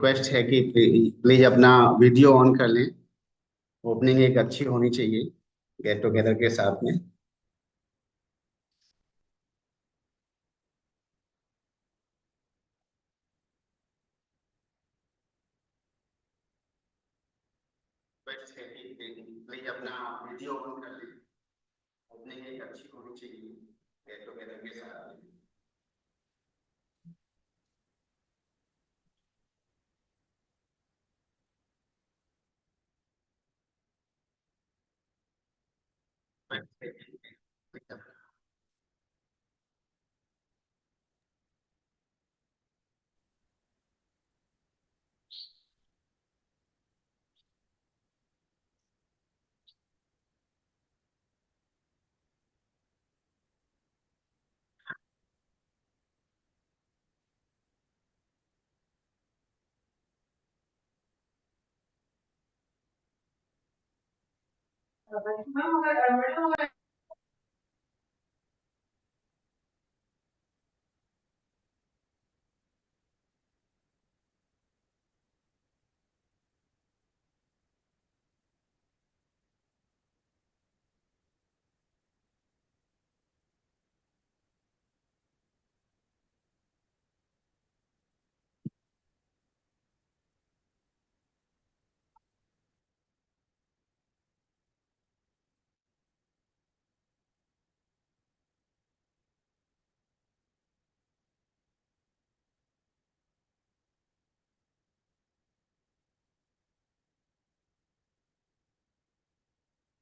Request है कि please अपना वीडियो ऑन कर लें। ओपनिंग एक अच्छी होनी चाहिए गेट टुगेदर के साथ में। रिक्वेस्ट है कि प्लीज अपना वीडियो ऑन कर लें। ओपनिंग एक अच्छी होनी चाहिए गेट टुगेदर के साथ में।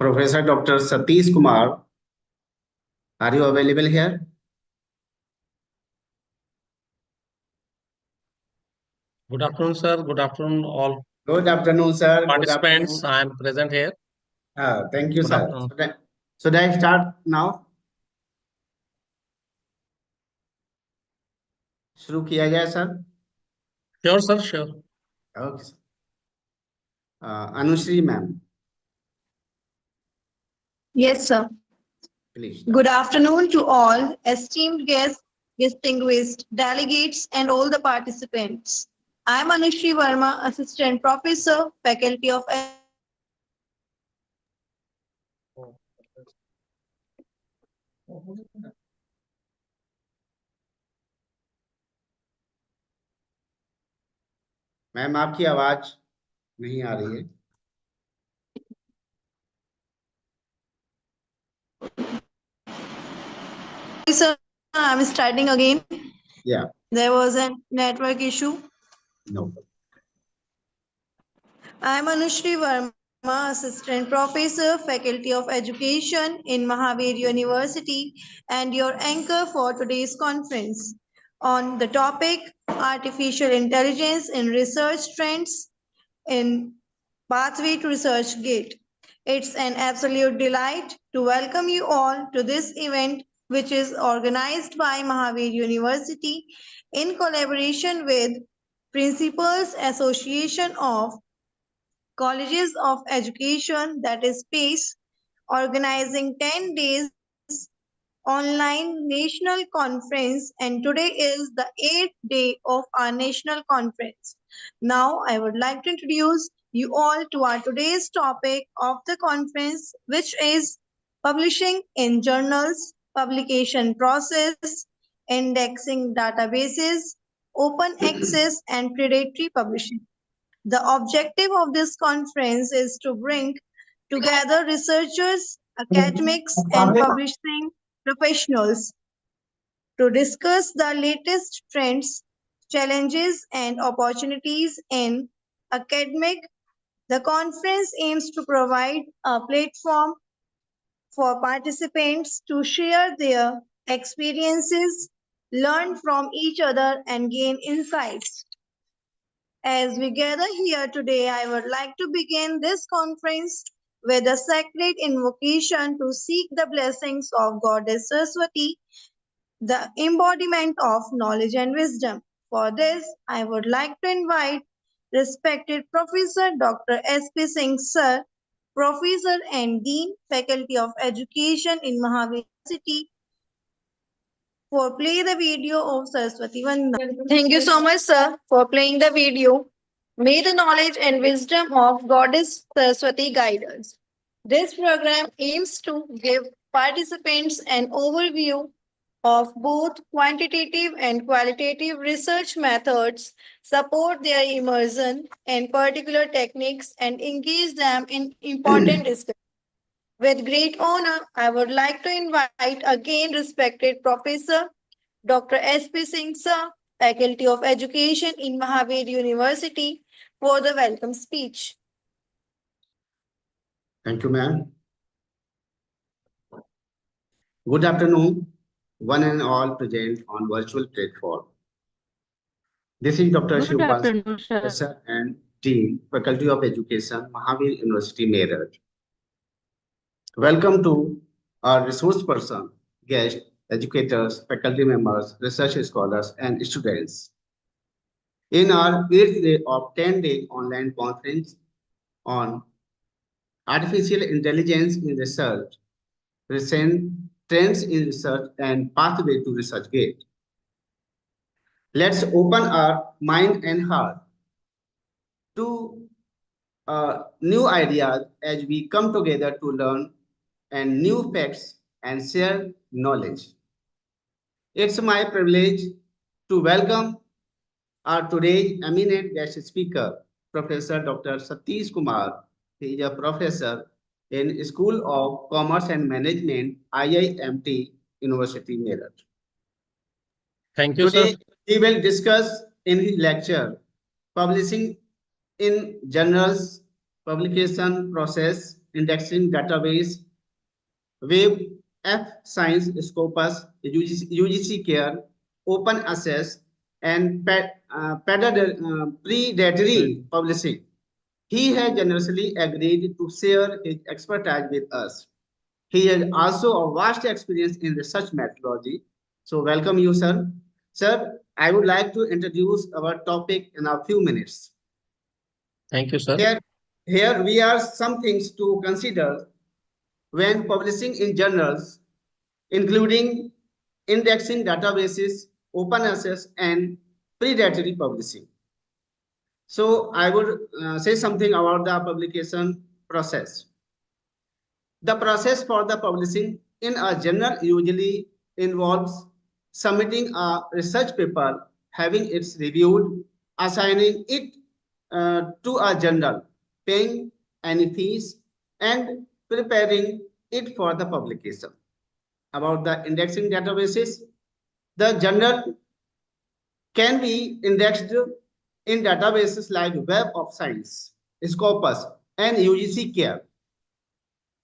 Professor Dr. Satish Kumar, are you available here? Good afternoon, sir. Good afternoon, all Good afternoon, sir. participants. Good I am present here. afternoon. Thank you, Good sir. afternoon. Should I start now? शुरू किया जाए sir? Sure, sir. Sure. Okay sir. Anushri ma'am, Yes, sir. Please. Good afternoon to all esteemed guests, distinguished delegates, and all the participants. I am Anushri Verma, Assistant Professor, Faculty of ma'am आपकी आवाज नहीं आ रही है। Sir, I am starting again. Yeah, There was a network issue. no. I am Anushri Verma, Assistant Professor, Faculty of Education in Mahavir University, and your anchor for today's conference on the topic Artificial Intelligence in Research Trends in Pathway to Research Gate. It's an absolute delight to welcome you all to this event, which is organized by Mahavir University in collaboration with Principals Association of Colleges of Education, that is PACE, organizing 10 days online national conference, and today is the 8th day of our national conference. Now I would like to introduce you all to our today's topic of the conference, which is publishing in journals, publication process, indexing databases, open access and predatory publishing. The objective of this conference is to bring together researchers, academics, and publishing professionals to discuss the latest trends, challenges, and opportunities in academic. The conference aims to provide a platform for participants to share their experiences, learn from each other, and gain insights. As we gather here today, I would like to begin this conference with a sacred invocation to seek the blessings of Goddess Saraswati, the embodiment of knowledge and wisdom. For this, I would like to invite respected Professor Dr. S.P. Singh, Sir, Professor and Dean, Faculty of Education in Mahavir University, for play the video of Saraswati Vandana. Thank you so much, sir, for playing the video. May the knowledge and wisdom of Goddess Saraswati guide us. This program aims to give participants an overview of both quantitative and qualitative research methods, support their immersion in particular techniques, and engage them in important discussions. With great honor, I would like to invite again respected Professor Dr. S.P. Singh Sir, Faculty of Education in Mahavir University, for the welcome speech. Thank you, ma'am. Good afternoon, one and all present on virtual platform. This is Dr. Good Shivpal Singh, afternoon, sir. Professor and Dean, Faculty of Education, Mahavir University, Meerut. Welcome to our resource person, guests, educators, faculty members, research scholars, and students. In our 8th day of 10-day online conference on artificial intelligence in research, recent trends in research and pathway to ResearchGate. Let's open our mind and heart to new ideas as we come together to learn and new facts and share knowledge. It's my privilege to welcome our today's eminent guest speaker, Professor Dr. Satish Kumar. He is a professor in School of Commerce and Management, IIMT, University, Meerut. Thank you, Today, sir. he will discuss in his lecture publishing in journals, publication process, indexing database, web, F science, Scopus, UGC care, open access, and predatory publishing. He has generously agreed to share his expertise with us. He has also a vast experience in research methodology. So welcome you, sir. Sir, I would like to introduce our topic in a few minutes. Thank you, sir. Here we are some things to consider when publishing in journals, including indexing databases, open access, and predatory publishing. So I would say something about the publication process. The process for the publishing in a journal usually involves submitting a research paper, having it reviewed, assigning it to a journal, paying any fees, and preparing it for the publication. About the indexing databases, the journal can be indexed in databases like Web of Science, Scopus, and UGC Care.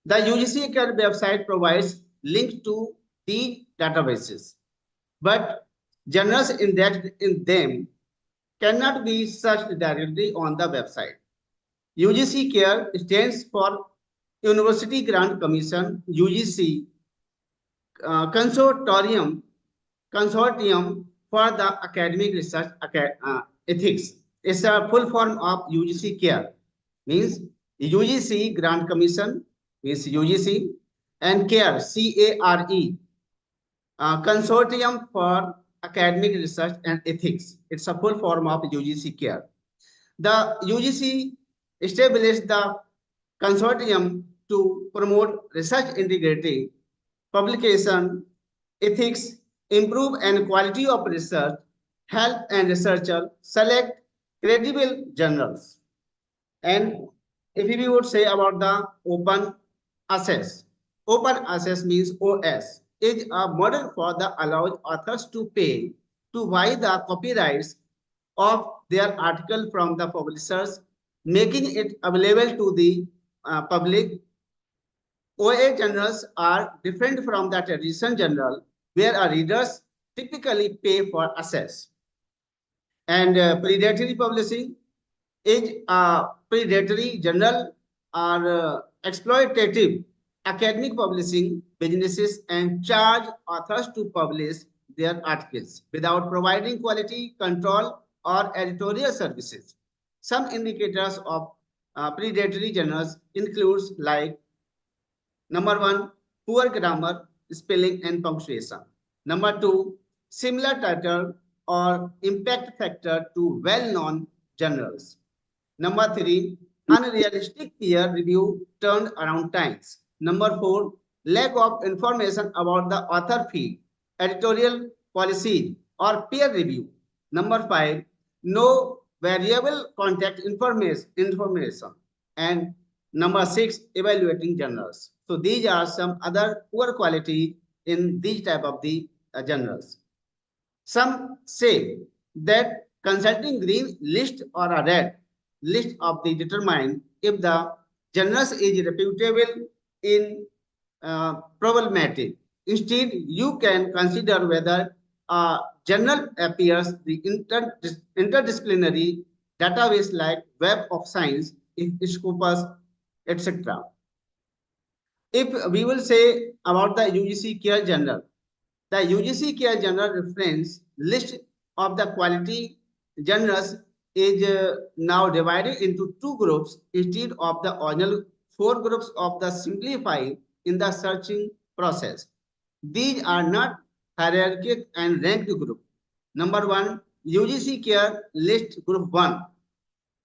The UGC Care website provides links to these databases, but journals indexed in them cannot be searched directly on the website. UGC Care stands for University Grant Commission, UGC Consortium for the Academic Research Ethics. It's a full form of UGC Care, means UGC Grant Commission, means UGC, and CARE, C-A-R-E, Consortium for Academic Research and Ethics. It's a full form of UGC CARE. The UGC established the consortium to promote research integrity, publication, ethics, improve and quality of research, help and researcher select credible journals. And if we would say about the open access means OS, is a model for the allows authors to pay to buy the copyrights of their article from the publishers, making it available to the public. OA journals are different from the traditional journal where our readers typically pay for access. And predatory publishing is a predatory journal or exploitative academic publishing businesses and charge authors to publish their articles without providing quality control or editorial services. Some indicators of predatory journals includes like number 1, poor grammar, spelling and punctuation. Number 2, similar title or impact factor to well-known journals. Number 3, unrealistic peer review turned around times. Number 4, lack of information about the author field, editorial policies, or peer review. Number 5, no variable contact information. And number 6, evaluating journals. So these are some other poor quality in these type of the journals. Some say that consulting green list or a red list of the determine if the journals is reputable in problematic. Instead, you can consider whether a journal appears the interdisciplinary database like Web of Science, Scopus, etc. If we will say about the UGC Care Journal, the UGC Care Journal reference list of the quality journals is now divided into two groups instead of the original four groups of the simplified in the searching process. These are not hierarchical and ranked group. Number 1, UGC Care List Group 1.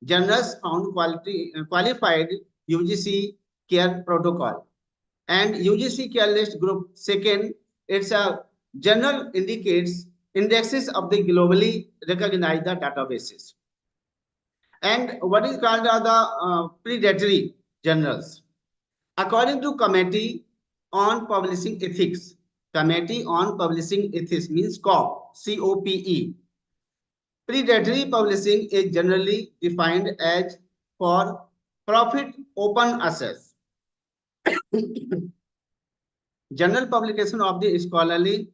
Journals found qualified UGC Care Protocol. And UGC Care List Group 2nd, it's a journal indicates indexes of the globally recognized databases. And what is called the predatory journals. According to Committee on Publishing Ethics, Committee on Publishing Ethics means COPE, C-O-P-E. Predatory publishing is generally defined as for profit open access. General publication of the scholarly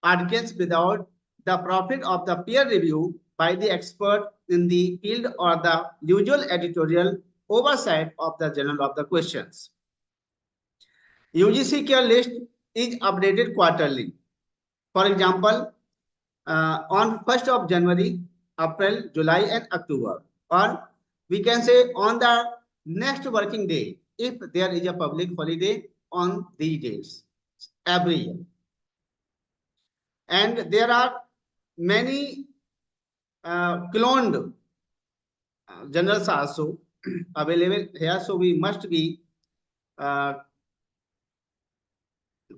articles without the profit of the peer review by the expert in the field or the usual editorial oversight of the journal of the questions. UGC Care List is updated quarterly. For example, on 1st of January, April, July, and October, or we can say on the next working day if there is a public holiday on these days every year. And there are many cloned journals also available here, so we must be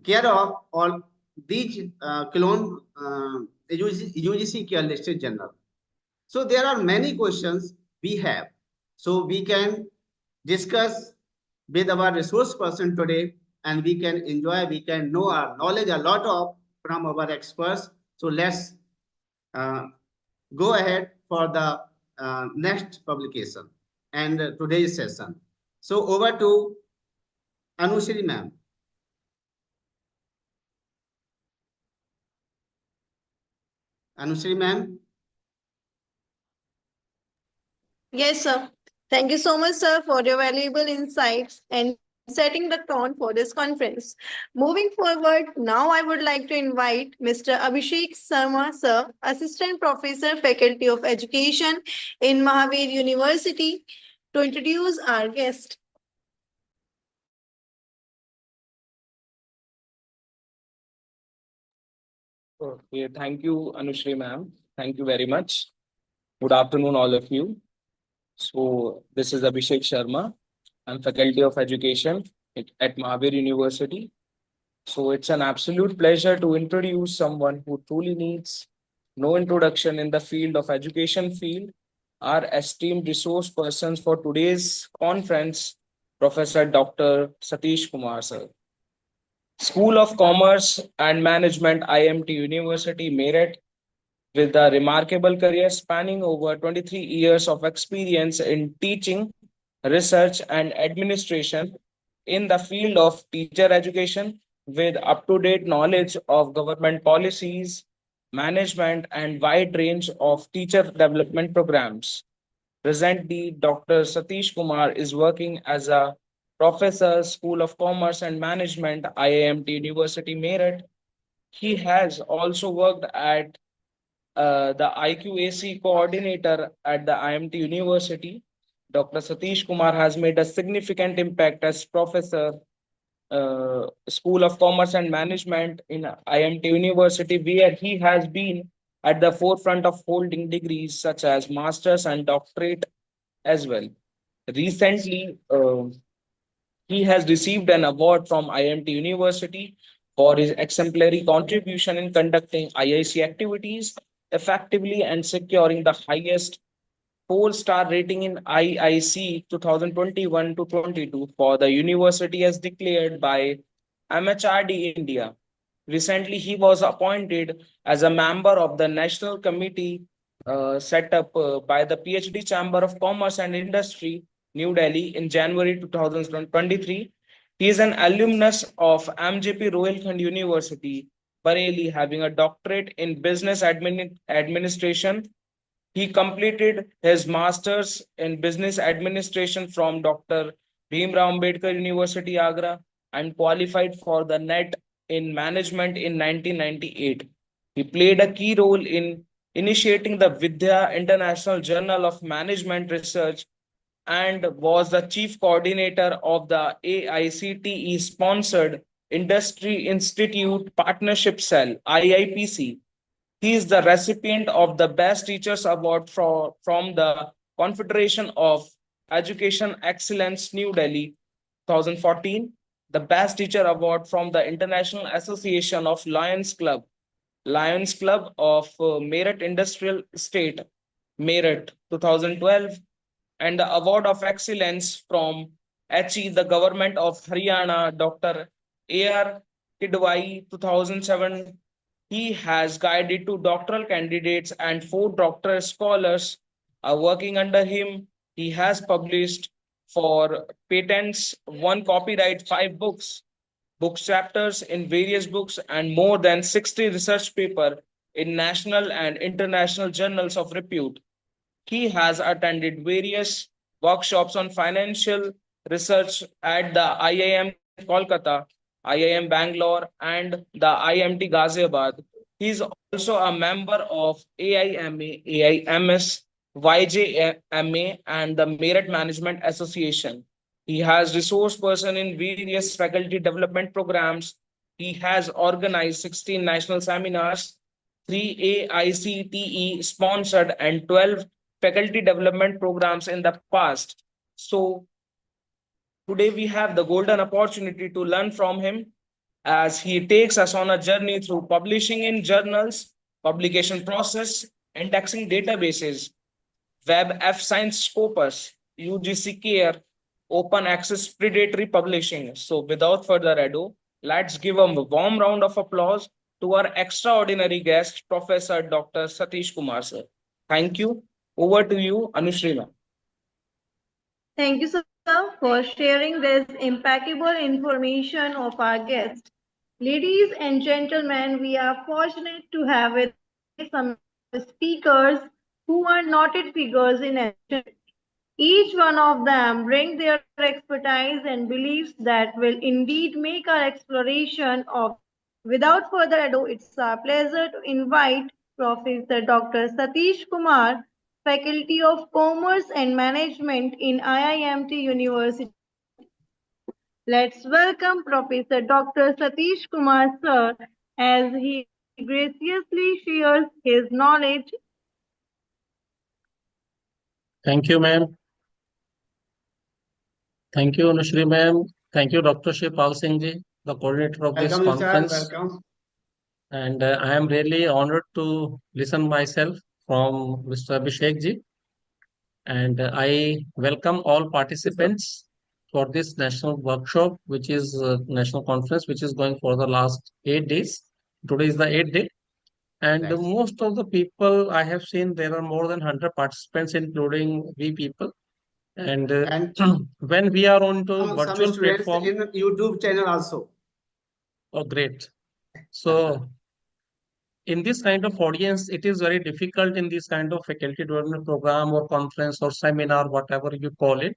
care of all these clone UGC Care listed journal. So there are many questions we have, so we can discuss with our resource person today, and we can enjoy, we can know our knowledge a lot of from our experts. So let's go ahead for the next publication and today's session. So over to Anushri ma'am. Anushri ma'am. Yes, sir. Thank you so much, sir, for your valuable insights and setting the tone for this conference. Moving forward, now I would like to invite Mr. Abhishek Sharma, sir, Assistant Professor, Faculty of Education in Mahavir University, to introduce our guest. Okay, thank you, Anushri ma'am. Thank you very much. Good afternoon, all of you. So this is Abhishek Sharma. I'm Faculty of Education at Mahavir University. So it's an absolute pleasure to introduce someone who truly needs no introduction in the field of education field. Our esteemed resource persons for today's conference, Professor Dr. Satish Kumar sir. School of Commerce and Management, IMT University, Meerut, with a remarkable career spanning over 23 years of experience in teaching, research, and administration in the field of teacher education, with up-to-date knowledge of government policies, management, and wide range of teacher development programs. Presently, Dr. Satish Kumar is working as a professor, School of Commerce and Management, IIMT University, Meerut. He has also worked at the IQAC coordinator at the IMT University. Dr. Satish Kumar has made a significant impact as professor, School of Commerce and Management in IMT University, where he has been at the forefront of holding degrees such as master's and doctorate as well. Recently, he has received an award from IMT University for his exemplary contribution in conducting IIC activities effectively and securing the highest four-star rating in IIC 2021 to 22 for the university as declared by MHRD India. Recently, he was appointed as a member of the National Committee set up by the PhD Chamber of Commerce and Industry, New Delhi, in January 2023. He is an alumnus of MJP Rohilkhand University, Bareilly, having a doctorate in business administration. He completed his master's in business administration from Dr. Bhimrao Ambedkar University, Agra, and qualified for the NET in management in 1998. He played a key role in initiating the Vidya International Journal of Management Research and was the chief coordinator of the AICTE sponsored Industry Institute Partnership Cell, IIPC. He is the recipient of the Best Teachers Award from the Confederation of Education Excellence, New Delhi, 2014, the Best Teacher Award from the International Association of Lions Club of Meerut Industrial Estate, Meerut, 2012, and the Award of Excellence from HE, the Government of Haryana, Dr. A.R. Kidwai, 2007. He has guided two doctoral candidates and four doctoral scholars are working under him. He has published for patents, one copyright, five book chapters in various books, and more than 60 research papers in national and international journals of repute. He has attended various workshops on financial research at the IIM Kolkata, IIM Bangalore, and the IMT Ghaziabad. He is also a member of AIMA, AIMS, YJMA, and the Merit Management Association. He has resource person in various faculty development programs. He has organized 16 national seminars, 3 AICTE sponsored, and 12 faculty development programs in the past. So today we have the golden opportunity to learn from him as he takes us on a journey through publishing in journals, publication process, indexing databases, Web F Science Scopus, UGC Care, open access predatory publishing. So without further ado, let's give a warm round of applause to our extraordinary guest, Professor Dr. Satish Kumar sir. Thank you. Over to you, Anushri ma'am. Thank you, sir, for sharing this impeccable information of our guest. Ladies and gentlemen, we are fortunate to have with us some speakers who are noted figures in education. Each one of them bring their expertise and beliefs that will indeed make our exploration of. Without further ado, it's our pleasure to invite Professor Dr. Satish Kumar, Faculty of Commerce and Management in IIMT University. Let's welcome Professor Dr. Satish Kumar sir as he graciously shares his knowledge. Thank you, ma'am. Thank you, Anushri ma'am. Thank you, Dr. Shivpal Singh ji, the coordinator of this Welcome, sir. conference. Welcome. And I am really honored to listen myself from Mr. Abhishek ji. And I welcome all participants for this national workshop, which is national conference, which is going for the last 8 days. Today is the 8th day. And Right. most of the people I have seen, there are more than 100 participants, including we people. And And when we are on to some virtual students platform, in YouTube channel also. oh, great. So in this kind of audience, it is very difficult in this kind of faculty development program or conference or seminar, whatever you call it,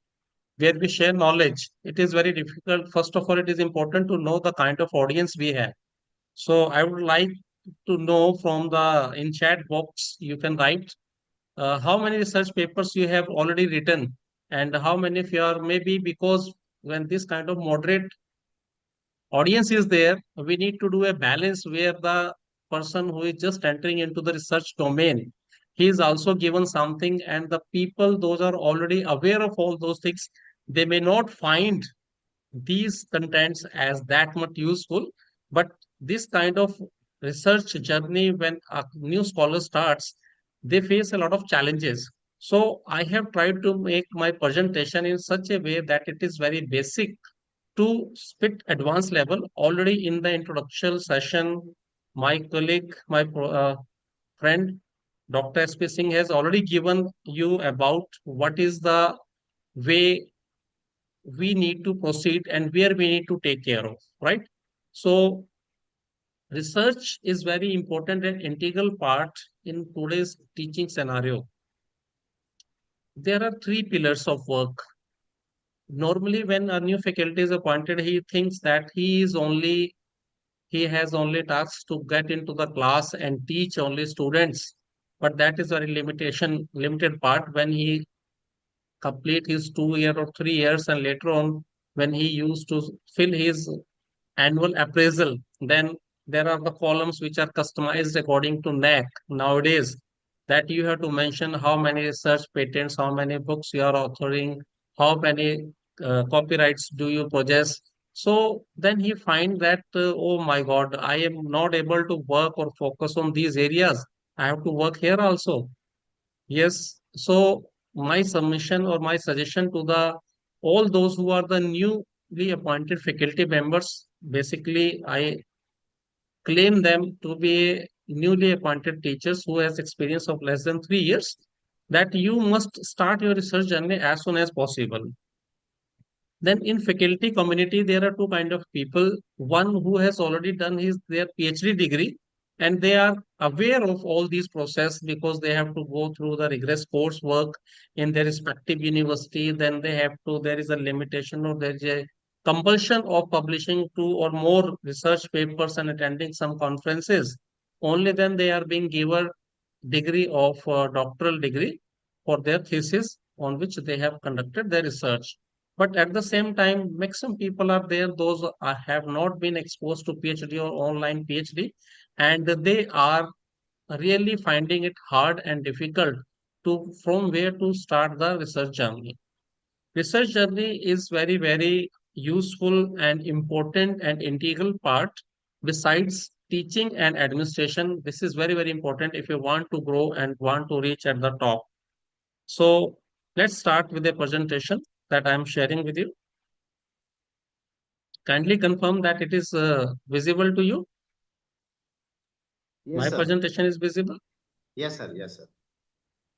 where we share knowledge. It is very difficult. First of all, it is important to know the kind of audience we have. So I would like to know from the in chat box, you can write how many research papers you have already written and how many of you are maybe because when this kind of moderate audience is there, we need to do a balance where the person who is just entering into the research domain he is also given something, and the people, those are already aware of all those things, they may not find these contents as that much useful. But this kind of research journey, when a new scholar starts, they face a lot of challenges. So I have tried to make my presentation in such a way that it is very basic to spit advanced level. Already in the introduction session, my colleague, my friend, Dr. S.P. Singh has already given you about what is the way we need to proceed and where we need to take care of, right? So research is very important and integral part in today's teaching scenario. There are three pillars of work. Normally, when a new faculty is appointed, he thinks that he has only tasks to get into the class and teach only students. But that is very limited part. When he complete his 2 year or 3 years, and later on, when he used to fill his annual appraisal, then there are the columns which are customized according to NAC nowadays, that you have to mention how many research patents, how many books you are authoring, how many copyrights do you possess. So then he find that, oh my God, I am not able to work or focus on these areas. I have to work here also. Yes. So my submission or my suggestion to the all those who are the newly appointed faculty members, basically I claim them to be newly appointed teachers who has experience of less than 3 years, that you must start your research journey as soon as possible. Then in faculty community, there are two kind of people. One who has already done their PhD degree, and they are aware of all these process because they have to go through the rigorous coursework in their respective university. Then there is a limitation or there is a compulsion of publishing two or more research papers and attending some conferences. Only then they are being given degree of doctoral degree for their thesis on which they have conducted their research. But at the same time, maximum people are there, those have not been exposed to PhD or online PhD, and they are really finding it hard and difficult to from where to start the research journey. Research journey is very, very useful and important and integral part besides teaching and administration. This is very, very important if you want to grow and want to reach at the top. So let's start with a presentation that I am sharing with you. Kindly confirm that it is visible to you. Yes, My sir. presentation is visible. Yes, sir. Yes, sir.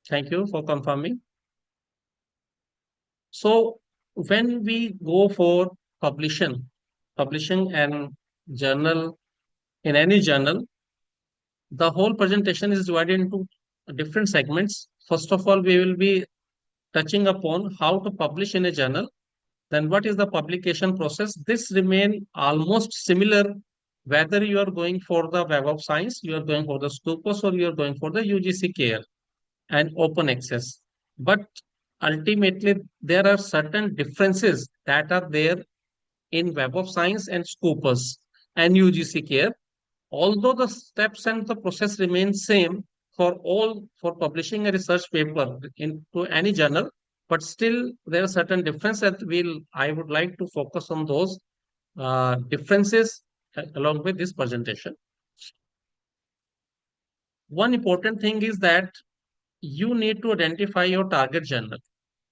Thank you for confirming. So when we go for publishing and journal, in any journal, the whole presentation is divided into different segments. First of all, we will be touching upon how to publish in a journal. Then what is the publication process? This remain almost similar whether you are going for the Web of Science, you are going for the Scopus, or you are going for the UGC care and open access. But ultimately, there are certain differences that are there in Web of Science and Scopus and UGC care. Although the steps and the process remain same for publishing a research paper into any journal, but still there are certain differences that I would like to focus on those differences along with this presentation. One important thing is that you need to identify your target journal.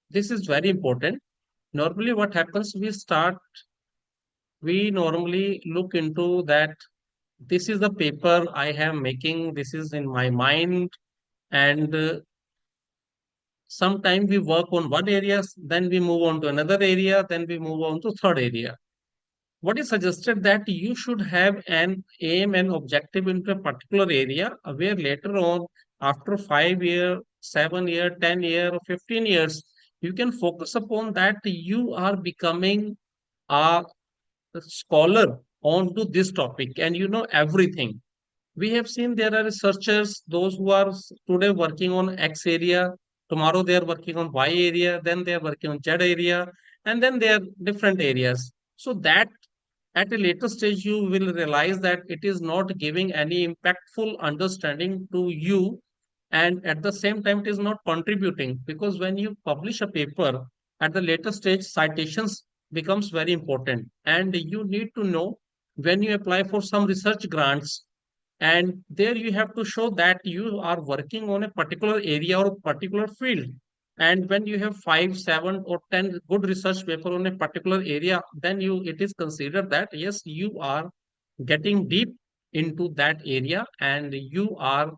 This is very important. Normally, what happens, we normally look into that this is the paper I am making, this is in my mind, and sometime we work on one area, then we move on to another area, then we move on to third area. What is suggested that you should have an aim and objective into a particular area where later on, after 5 year, 7 year, 10 year, or 15 years, you can focus upon that you are becoming a scholar onto this topic and you know everything. We have seen there are researchers, those who are today working on X area, tomorrow they are working on Y area, then they are working on Z area, and then they are different areas. So that at a later stage, you will realize that it is not giving any impactful understanding to you and at the same time it is not contributing, because when you publish a paper at the later stage, citations becomes very important, and you need to know when you apply for some research grants, and there you have to show that you are working on a particular area or a particular field. And when you have 5, 7 or 10 good research paper on a particular area, then it is considered that yes, you are getting deep into that area, and you are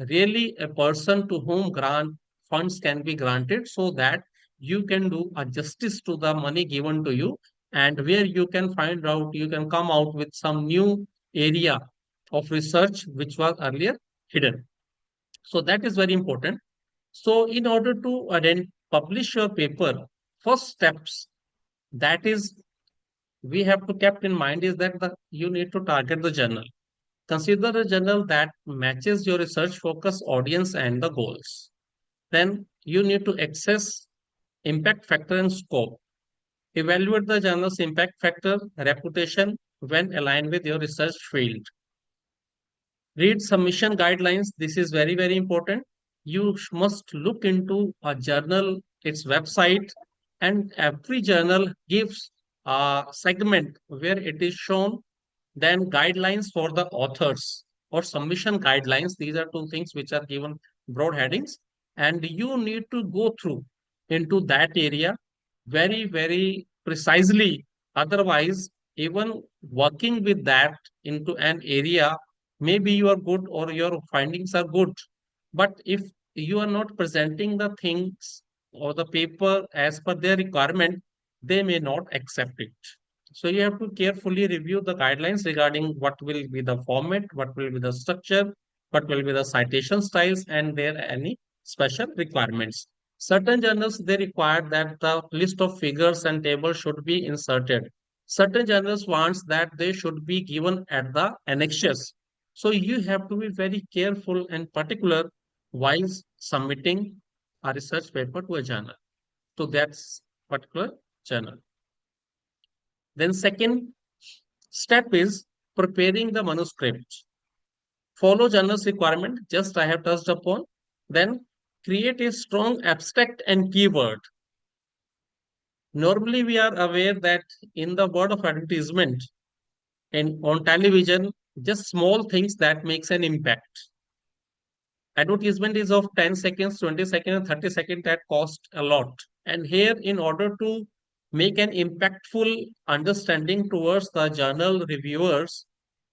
really a person to whom grant funds can be granted, so that you can do a justice to the money given to you, and where you can find out, you can come out with some new area of research which was earlier hidden. So that is very important. So in order to publish your paper, first steps that is we have to keep in mind is that you need to target the journal. Consider a journal that matches your research focus, audience, and the goals. Then you need to assess impact factor and scope. Evaluate the journal's impact factor, reputation when aligned with your research field. Read submission guidelines. This is very, very important. You must look into a journal, its website, and every journal gives a segment where it is shown then guidelines for the authors or submission guidelines. These are two things which are given broad headings, and you need to go through into that area very, very precisely. Otherwise, even working with that into an area, maybe you are good or your findings are good. But if you are not presenting the things or the paper as per their requirement, they may not accept it. So you have to carefully review the guidelines regarding what will be the format, what will be the structure, what will be the citation styles, and there are any special requirements. Certain journals, they require that the list of figures and tables should be inserted. Certain journals wants that they should be given at the annexures. So you have to be very careful and particular while submitting a research paper to a journal, to that particular journal. Then second step is preparing the manuscript. Follow journal's requirement, just I have touched upon. Then create a strong abstract and keyword. Normally, we are aware that in the world of advertisement and on television, just small things that makes an impact. Advertisement is of 10 seconds, 20 seconds, and 30 seconds that cost a lot. And here, in order to make an impactful understanding towards the journal reviewers,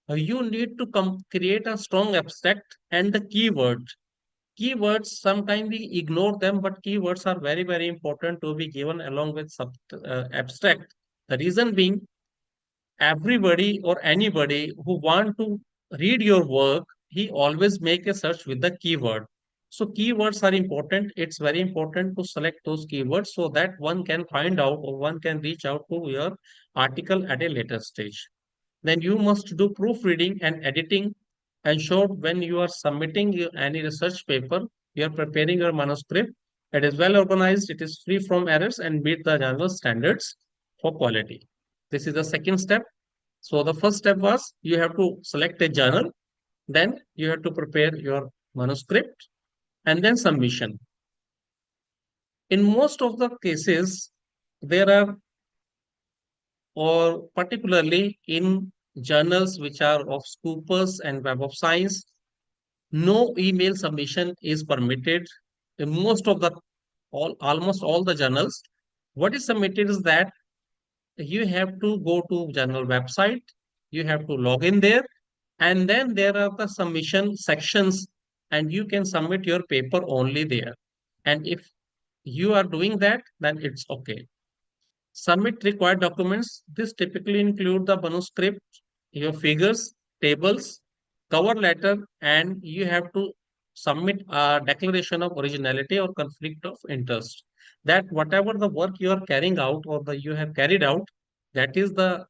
you need to create a strong abstract and the keyword. Keywords, sometimes we ignore them, but keywords are very, very important to be given along with abstract. The reason being, everybody or anybody who want to read your work, he always make a search with the keyword. So keywords are important. It's very important to select those keywords so that one can find out or one can reach out to your article at a later stage. Then you must do proofreading and editing. Ensure when you are submitting any research paper, you are preparing your manuscript. It is well organized, it is free from errors, and meet the journal standards for quality. This is the second step. So the first step was you have to select a journal, then you have to prepare your manuscript, and then submission. In most of the cases, there are, or particularly in journals which are of Scopus and Web of Science, no email submission is permitted. In most of the almost all the journals, what is submitted is that you have to go to journal website, you have to log in there, and then there are the submission sections, and you can submit your paper only there. And if you are doing that, then it's okay. Submit required documents. This typically include the manuscript, your figures, tables, cover letter, and you have to submit a declaration of originality or conflict of interest. That whatever the work you are carrying out or the you have carried out, that is the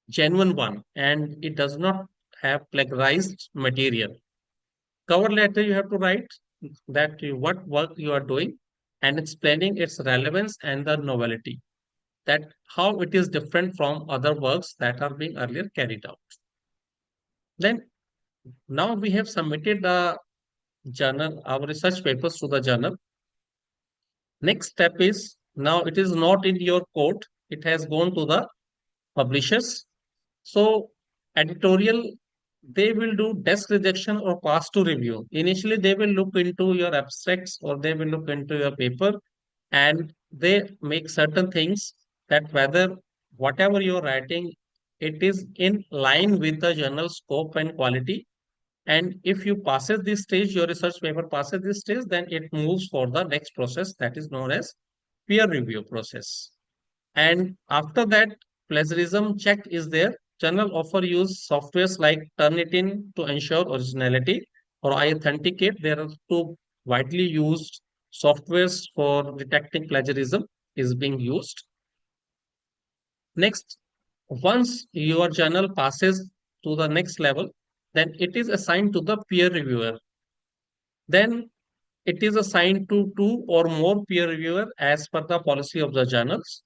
genuine one, and it does not have plagiarized material. Cover letter you have to write that what work you are doing and explaining its relevance and the novelty, that how it is different from other works that are being earlier carried out. Then now we have submitted the journal, our research papers to the journal. Next step is, now it is not in your court, it has gone to the publishers. So editorial, they will do desk rejection or pass to review. Initially, they will look into your abstracts or they will look into your paper, and they make certain things that whether whatever you're writing, it is in line with the journal scope and quality. And if you passes this stage, your research paper passes this stage, then it moves for the next process that is known as peer review process. And after that, plagiarism check is there. Journal offer use softwares like Turnitin to ensure originality, or I Authenticate. There are two widely used softwares for detecting plagiarism is being used. Next, once your journal passes to the next level, then it is assigned to the peer reviewer. Then it is assigned to two or more peer reviewer as per the policy of the journals.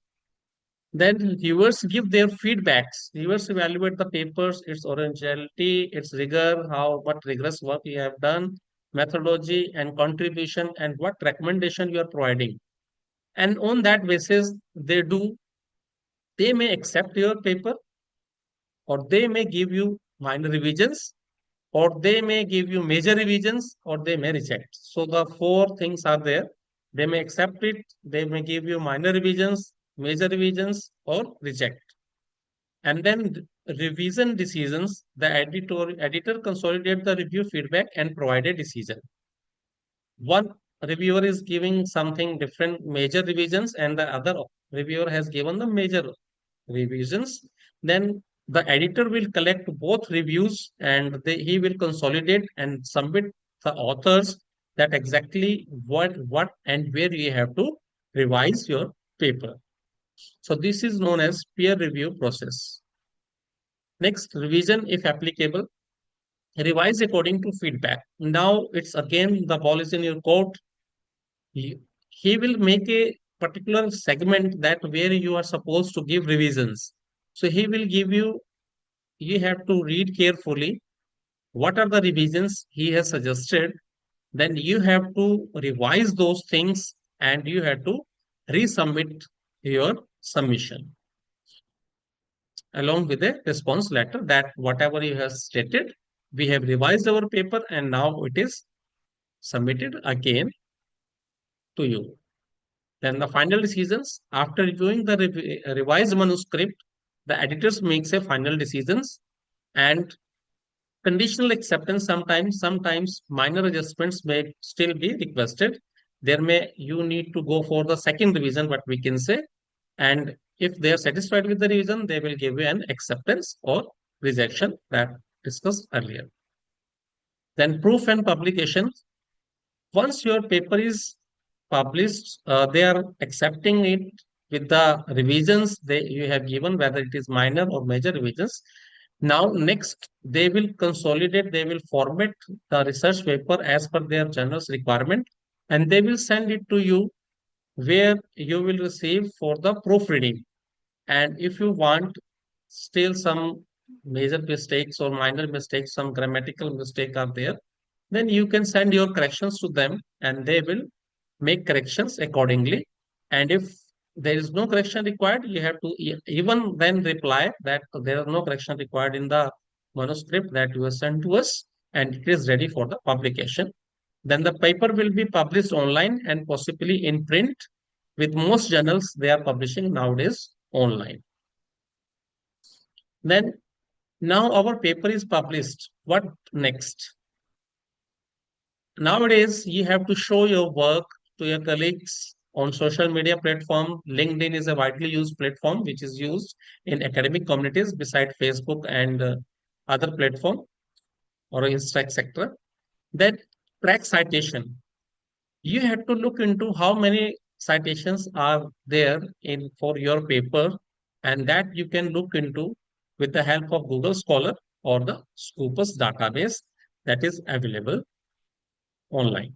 Then reviewers give their feedbacks. Reviewers evaluate the papers, its originality, its rigor, what rigorous work you have done, methodology and contribution, and what recommendation you are providing. And on that basis, they may accept your paper, or they may give you minor revisions, or they may give you major revisions, or they may reject. So the four things are there. They may accept it, they may give you minor revisions, major revisions, or reject. And then revision decisions, the editor consolidate the review feedback and provide a decision. One reviewer is giving something different, major revisions, and the other reviewer has given the major revisions. Then the editor will collect both reviews and he will consolidate and submit the authors that exactly what and where you have to revise your paper. So this is known as peer review process. Next, revision if applicable. Revise according to feedback. Now it's again the ball is in your court. He will make a particular segment that where you are supposed to give revisions. So he will give you, you have to read carefully what are the revisions he has suggested. Then you have to revise those things and you have to resubmit your submission along with a response letter that whatever you have stated, we have revised our paper and now it is submitted again to you. Then the final decisions, after reviewing the revised manuscript, the editors makes a final decisions, and conditional acceptance sometimes minor adjustments may still be requested. You need to go for the second revision, what we can say, and if they are satisfied with the revision, they will give you an acceptance or rejection that discussed earlier. Then proof and publication. Once your paper is published, they are accepting it with the revisions you have given, whether it is minor or major revisions. Now, next, they will consolidate, they will format the research paper as per their journal's requirement, and they will send it to you where you will receive for the proofreading. And if you want still some major mistakes or minor mistakes, some grammatical mistake are there, then you can send your corrections to them and they will make corrections accordingly. And if there is no correction required, you have to even then reply that there is no correction required in the manuscript that you have sent to us and it is ready for the publication. Then the paper will be published online and possibly in print. With most journals, they are publishing nowadays online. Then now our paper is published. What next? Nowadays, you have to show your work to your colleagues on social media platform. LinkedIn is a widely used platform which is used in academic communities beside Facebook and other platform or Insta, etc. Then track citation. You have to look into how many citations are there in for your paper, and that you can look into with the help of Google Scholar or the Scopus database that is available online.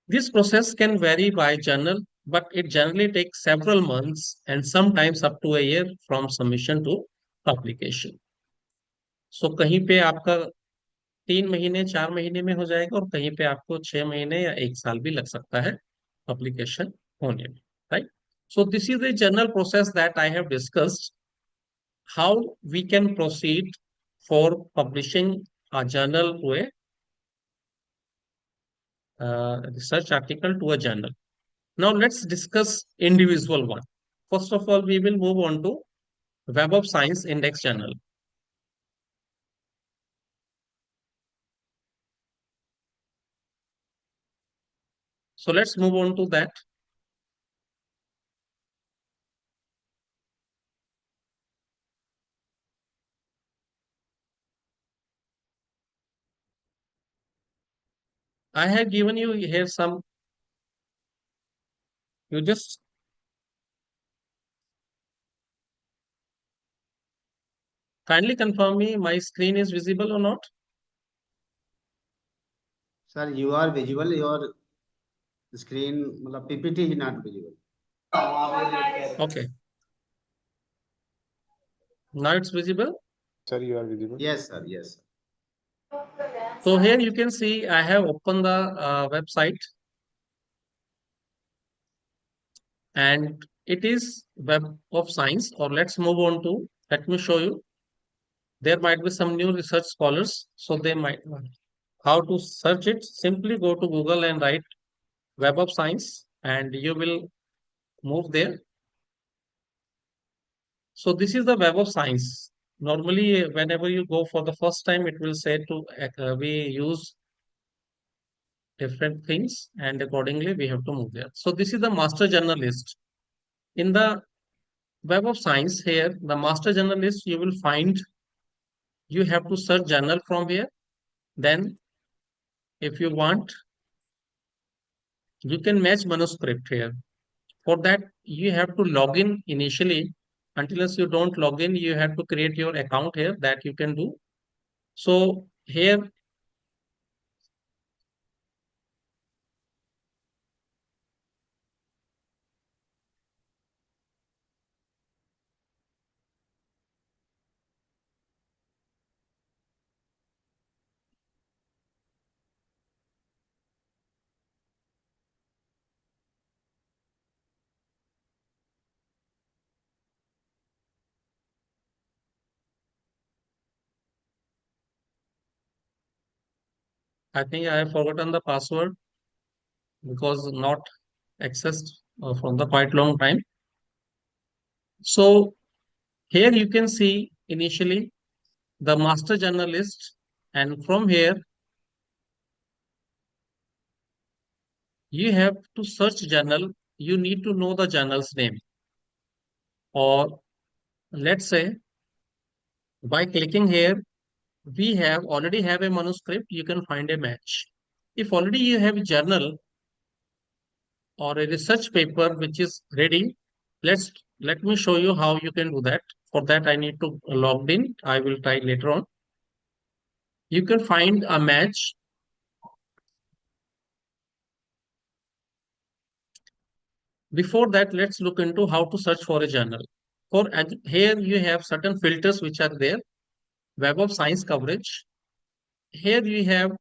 This process can vary by journal, but it generally takes several months and sometimes up to a year from submission to publication. So कहीं पे आपका 3 महीने 4 महीने में हो जाएगा, और कहीं पे आपको 6 महीने या 1 साल भी लग सकता है पब्लिकेशन होने में, right? So this is the general process that I have discussed, how we can proceed for publishing a journal to a research article to a journal. Now let's discuss individual one. First of all, we will move on to Web of Science Index Journal. So let's move on to that. I have given you here some, you just kindly confirm me my screen is visible or not. Sir, you are visible. Your screen, मतलब PPT is not visible. Okay. Now it's visible. Sir, you are visible. Yes, sir. Yes. Sir. So here you can see I have opened the website, and it is Web of Science. Or let's move on to, let me show you. There might be some new research scholars, so they might not. How to search it? Simply go to Google and write Web of Science, and you will move there. So this is the Web of Science. Normally, whenever you go for the first time, it will say to we use different things, and accordingly we have to move there. So this is the master journal list. In the Web of Science here, the master journal list, you will find, you have to search journal from here. Then if you want, you can match manuscript here. For that, you have to log in initially. Until you don't log in, you have to create your account here, that you can do. So here, I think I have forgotten the password because not accessed from the quite long time. So here you can see initially the master journal list, and from here you have to search journal. You need to know the journal's name, or let's say by clicking here, we have already have a manuscript, you can find a match. If already you have a journal or a research paper which is ready, let me show you how you can do that. For that, I need to log in. I will try later on. You can find a match. Before that, let's look into how to search for a journal. Here you have certain filters which are there. Web of Science coverage. Here you have,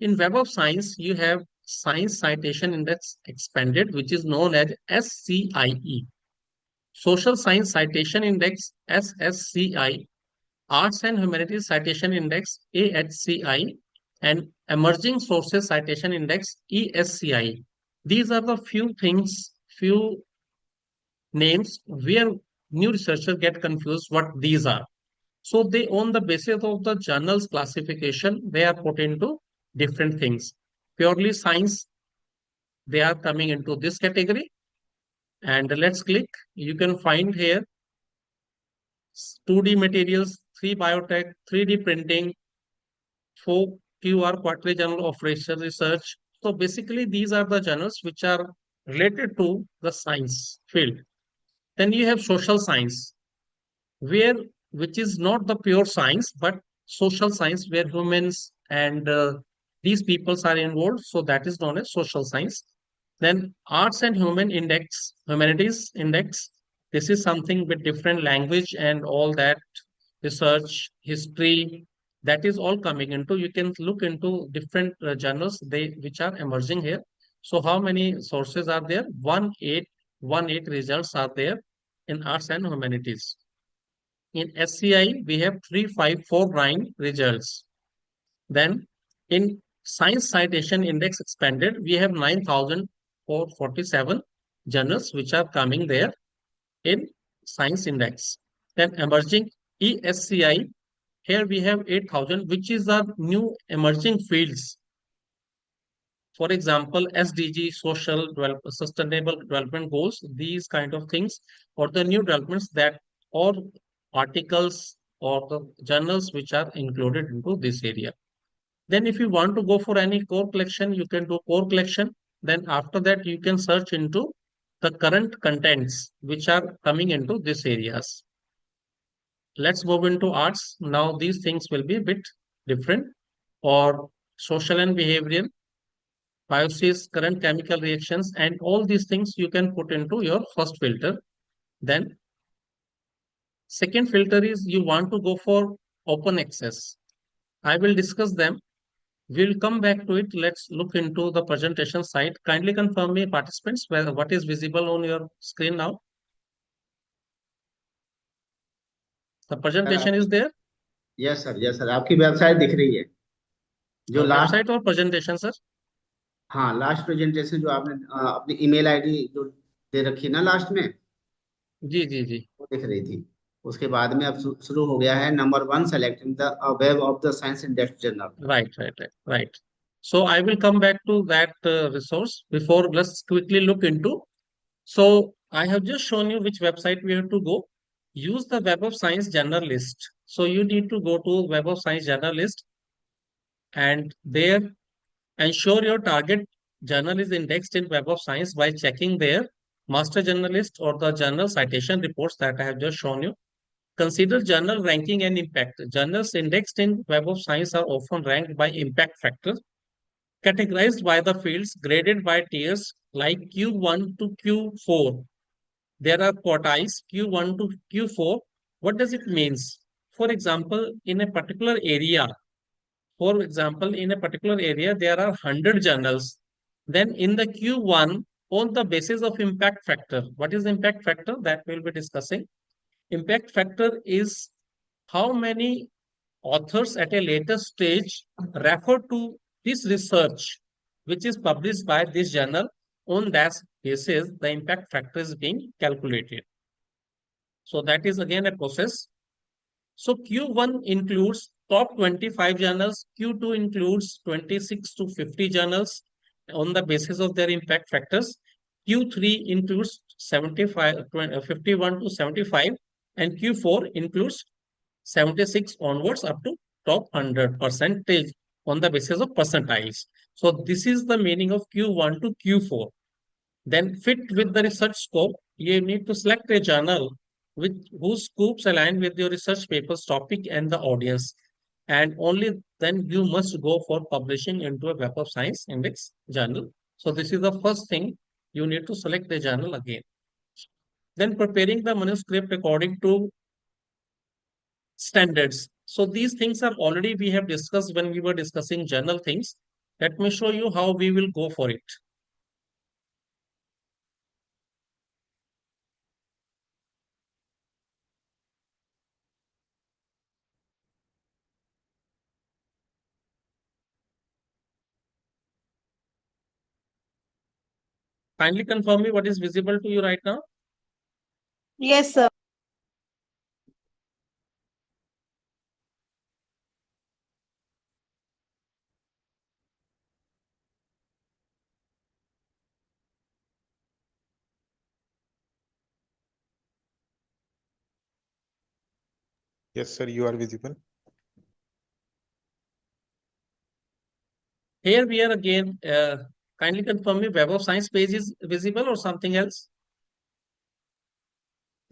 in Web of Science, you have Science Citation Index Expanded, which is known as SCIE. Social Science Citation Index, SSCI. Arts and Humanities Citation Index, AHCI. And Emerging Sources Citation Index, ESCI. These are the few things, few names where new researchers get confused what these are. So they, on the basis of the journal's classification, they are put into different things. Purely science, they are coming into this category. And let's click. You can find here 2D materials, 3 biotech, 3D printing, 4 QR quarterly journal of racial research. So basically, these are the journals which are related to the science field. Then you have social science, where which is not the pure science but social science, where humans and these peoples are involved, so that is known as social science. Then arts and humanities index, this is something with different language and all that, research, history, That is all coming into. You can look into different journals which are emerging here. So how many sources are there? 1818 results are there in arts and humanities. In SCI, we have 3549 results. Then in Science Citation Index Expanded, we have 9,447 journals which are coming there in Science Index. Then emerging ESCI, here we have 8,000, which is the new emerging fields. For example, SDG, Sustainable Development Goals, these kind of things, or the new developments that, or articles or the journals which are included into this area. Then if you want to go for any core collection, you can do core collection. Then after that, you can search into the current contents which are coming into these areas. Let's move into arts. Now these things will be a bit different. Or social and behavioral, biosis, current chemical reactions, and all these things you can put into your first filter. Then second filter is you want to go for open access. I will discuss them. We'll come back to it. Let's look into the presentation side. Kindly confirm me, participants, what is visible on your screen now. The presentation is there. Yes sir, yes sir, आपकी website दिख रही है जो last. Website और presentation, sir. हाँ, last presentation जो आपने अपनी ईमेल आईडी जो दे रखी है ना लास्ट में, जी जी जी. वो दिख रही थी। उसके बाद में अब शुरू हो गया है number 1, selecting the web of the science index journal. Right. So I will come back to that resource. Before, let's quickly look into. So I have just shown you which website we have to go. Use the Web of Science journal list. So you need to go to Web of Science journal list, and there ensure your target journal is indexed in Web of Science by checking their master journalist or the journal citation reports that I have just shown you. Consider journal ranking and impact. Journals indexed in Web of Science are often ranked by impact factor, categorized by the fields, graded by tiers like Q1 to Q4. There are quartiles Q1 to Q4. What does it means? For example, in a particular area, there are 100 journals. Then in the Q1, on the basis of impact factor, what is impact factor? That we'll be discussing. Impact factor is how many authors at a later stage refer to this research, which is published by this journal. On that basis, the impact factor is being calculated. So that is again a process. So Q1 includes top 25 journals, Q2 includes 26 to 50 journals on the basis of their impact factors. Q3 includes 51 to 75, and Q4 includes 76 onwards up to top 100 percentage on the basis of percentiles. So this is the meaning of Q1 to Q4. Then fit with the research scope, you need to select a journal whose scopes align with your research paper's topic and the audience. And only then you must go for publishing into a Web of Science Index journal. So this is the first thing, you need to select the journal again. Then preparing the manuscript according to standards. So these things are already we have discussed when we were discussing journal things. Let me show you how we will go for it. Kindly confirm me what is visible to you right now. Yes, sir. Yes, sir, you are visible. Here we are again. Kindly confirm me, Web of Science page is visible or something else?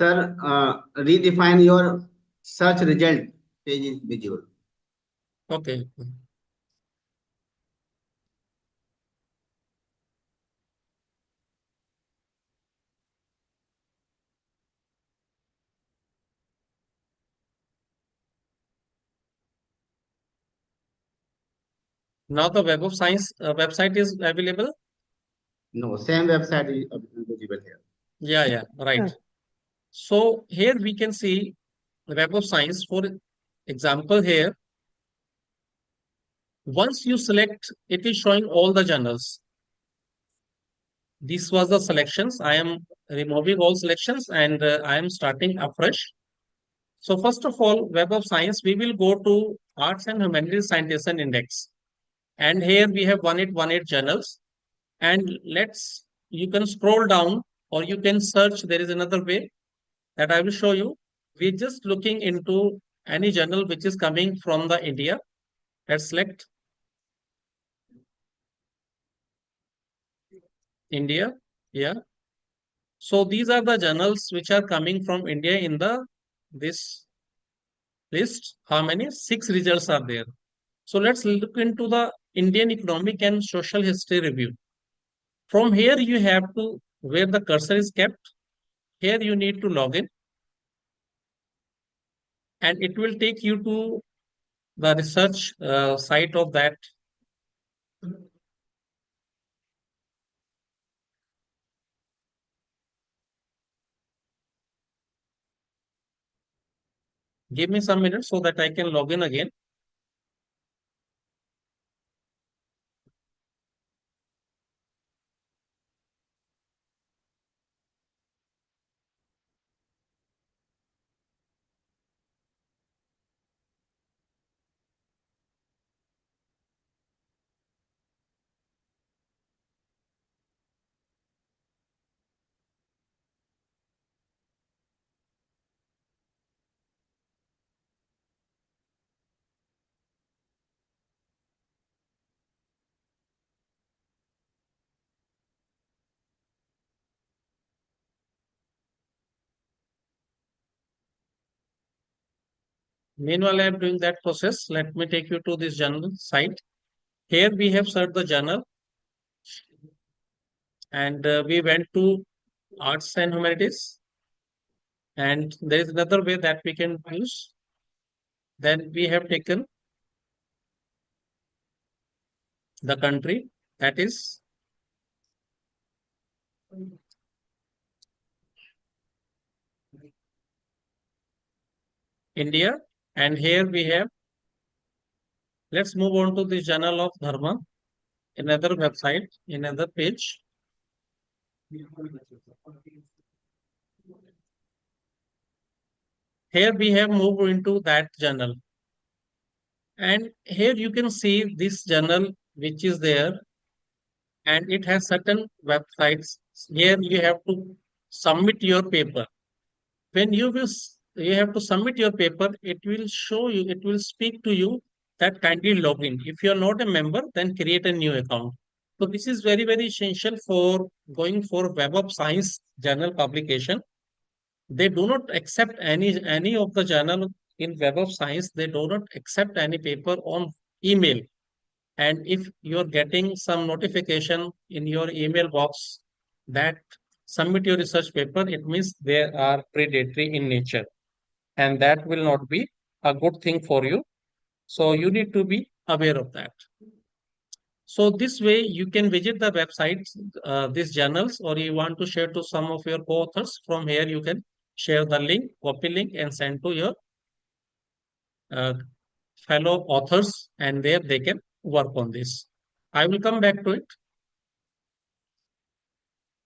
Sir, redefine your search result page is visible. Okay. Now the Web of Science website is available. No, same website is visible here. Yeah, right. So here we can see the Web of Science. For example, here, once you select, it is showing all the journals. This was the selections. I am removing all selections and I am starting afresh. So first of all, Web of Science, we will go to Arts and Humanities Citation Index. And here we have 1818 journals. And you can scroll down or you can search. There is another way that I will show you. We're just looking into any journal which is coming from the India. Let's select India. Yeah. So these are the journals which are coming from India in this list. How many? 6 results are there. So let's look into the Indian Economic and Social History Review. From here, you have to, where the cursor is kept, here you need to log in. And it will take you to the research site of that. Give me some minutes so that I can log in again. Meanwhile, I am doing that process. Let me take you to this journal site. Here we have searched the journal and we went to Arts and Humanities. And there is another way that we can use. Then we have taken the country, that is India. And here we have, let's move on to the Journal of Dharma, another website, another page. Here we have moved into that journal. And here you can see this journal which is there, and it has certain websites. Here you have to submit your paper. When you have to submit your paper, it will show you, it will speak to you that kindly log in. If you are not a member, then create a new account. So this is very, very essential for going for Web of Science journal publication. They do not accept any of the journal in Web of Science. They do not accept any paper on email. And if you're getting some notification in your email box that submit your research paper, it means they are predatory in nature. And that will not be a good thing for you. So you need to be aware of that. So this way you can visit the websites, these journals, or you want to share to some of your co-authors. From here, you can share the link, copy link, and send to your fellow authors, and there they can work on this. I will come back to it.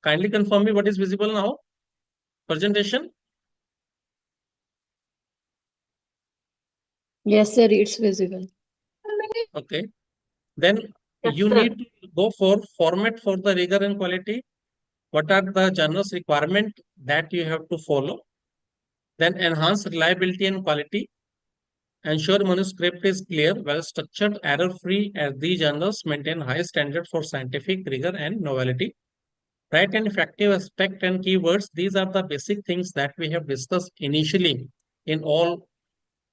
Kindly confirm me what is visible now. Presentation. Yes, sir, it's visible. Okay. Then Yes, you sir. need to go for format for the rigor and quality. What are the journal's requirement that you have to follow? Then enhance reliability and quality. Ensure manuscript is clear, well structured, error-free, as these journals maintain high standard for scientific rigor and novelty. Write an effective aspect and keywords. These are the basic things that we have discussed initially in all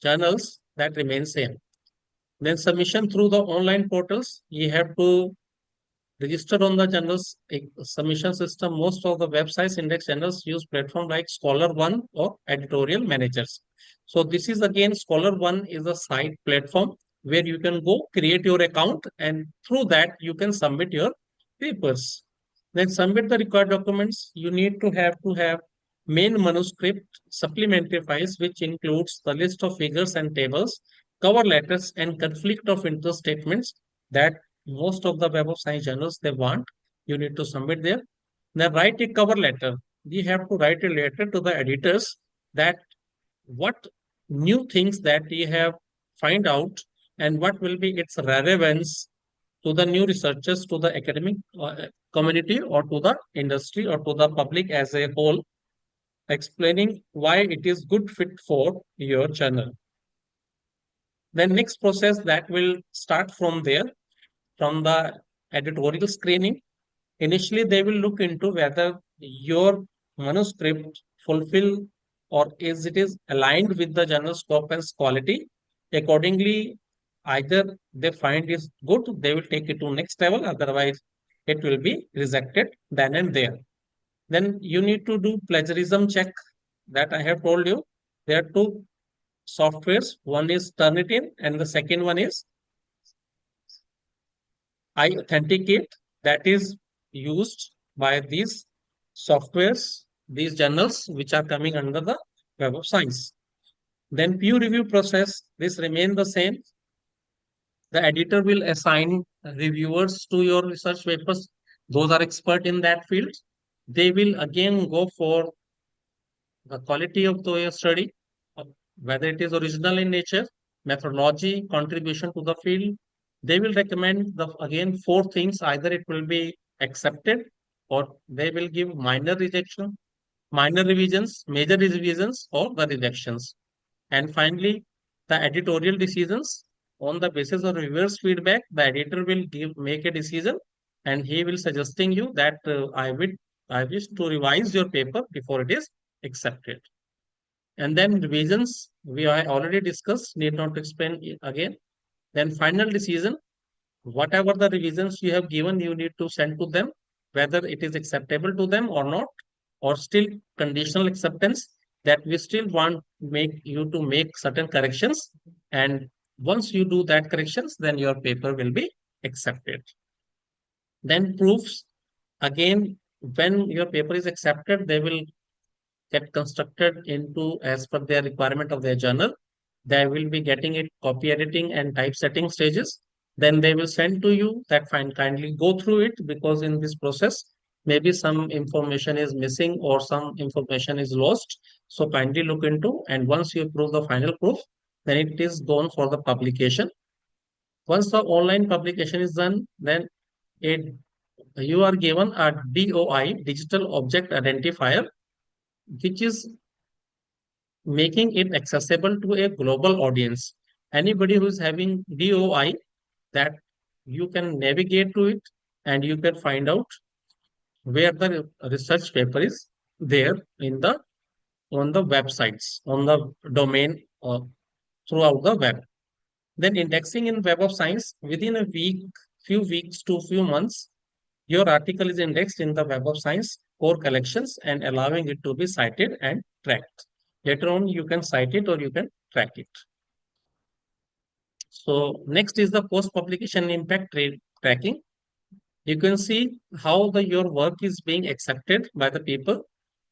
journals that remain same. Then submission through the online portals. You have to register on the journals submission system. Most of the websites index journals use platform like Scholar One or editorial managers. So this is again, Scholar One is a site platform where you can go create your account, and through that you can submit your papers. Then submit the required documents. You need to have main manuscript, supplementary files, which includes the list of figures and tables, cover letters, and conflict of interest statements that most of the Web of Science journals they want. You need to submit there. Then write a cover letter. You have to write a letter to the editors that what new things that you have find out and what will be its relevance to the new researchers, to the academic community, or to the industry, or to the public as a whole, explaining why it is good fit for your journal. Then next process that will start from there, from the editorial screening. Initially, they will look into whether your manuscript fulfill or is it is aligned with the journal scope and quality. Accordingly, either they find is good, they will take it to next level. Otherwise, it will be rejected then and there. Then you need to do plagiarism check that I have told you. There are two softwares. One is Turnitin and the second one is iAuthenticate, that is used by these softwares, these journals, which are coming under the Web of Science. Then peer review process, this remain the same. The editor will assign reviewers to your research papers. Those are expert in that field. They will again go for the quality of the study, whether it is original in nature, methodology, contribution to the field. They will recommend the again four things. Either it will be accepted, or they will give minor rejection, minor revisions, major revisions, or the rejections. And finally, the editorial decisions. On the basis of reviewers' feedback, the editor will make a decision, and he will suggesting you that I wish to revise your paper before it is accepted. And then revisions, we have already discussed, need not to explain again. Then final decision, whatever the revisions you have given, you need to send to them, whether it is acceptable to them or not, or still conditional acceptance, that we still want make you to make certain corrections. And once you do that corrections, then your paper will be accepted. Then proofs, again, when your paper is accepted, they will get constructed into as per their requirement of their journal. They will be getting it copy editing and typesetting stages. Then they will send to you that kindly go through it, because in this process, maybe some information is missing or some information is lost. So kindly look into, and once you approve the final proof, then it is gone for the publication. Once the online publication is done, then it you are given a DOI, digital object identifier, which is making it accessible to a global audience. Anybody who is having DOI, that you can navigate to it and you can find out where the research paper is there in the on the websites, on the domain throughout the web. Then indexing in Web of Science, within a week, few weeks to few months, your article is indexed in the Web of Science core collections and allowing it to be cited and tracked. Later on, you can cite it or you can track it. So next is the post-publication impact tracking. You can see how your work is being accepted by the people.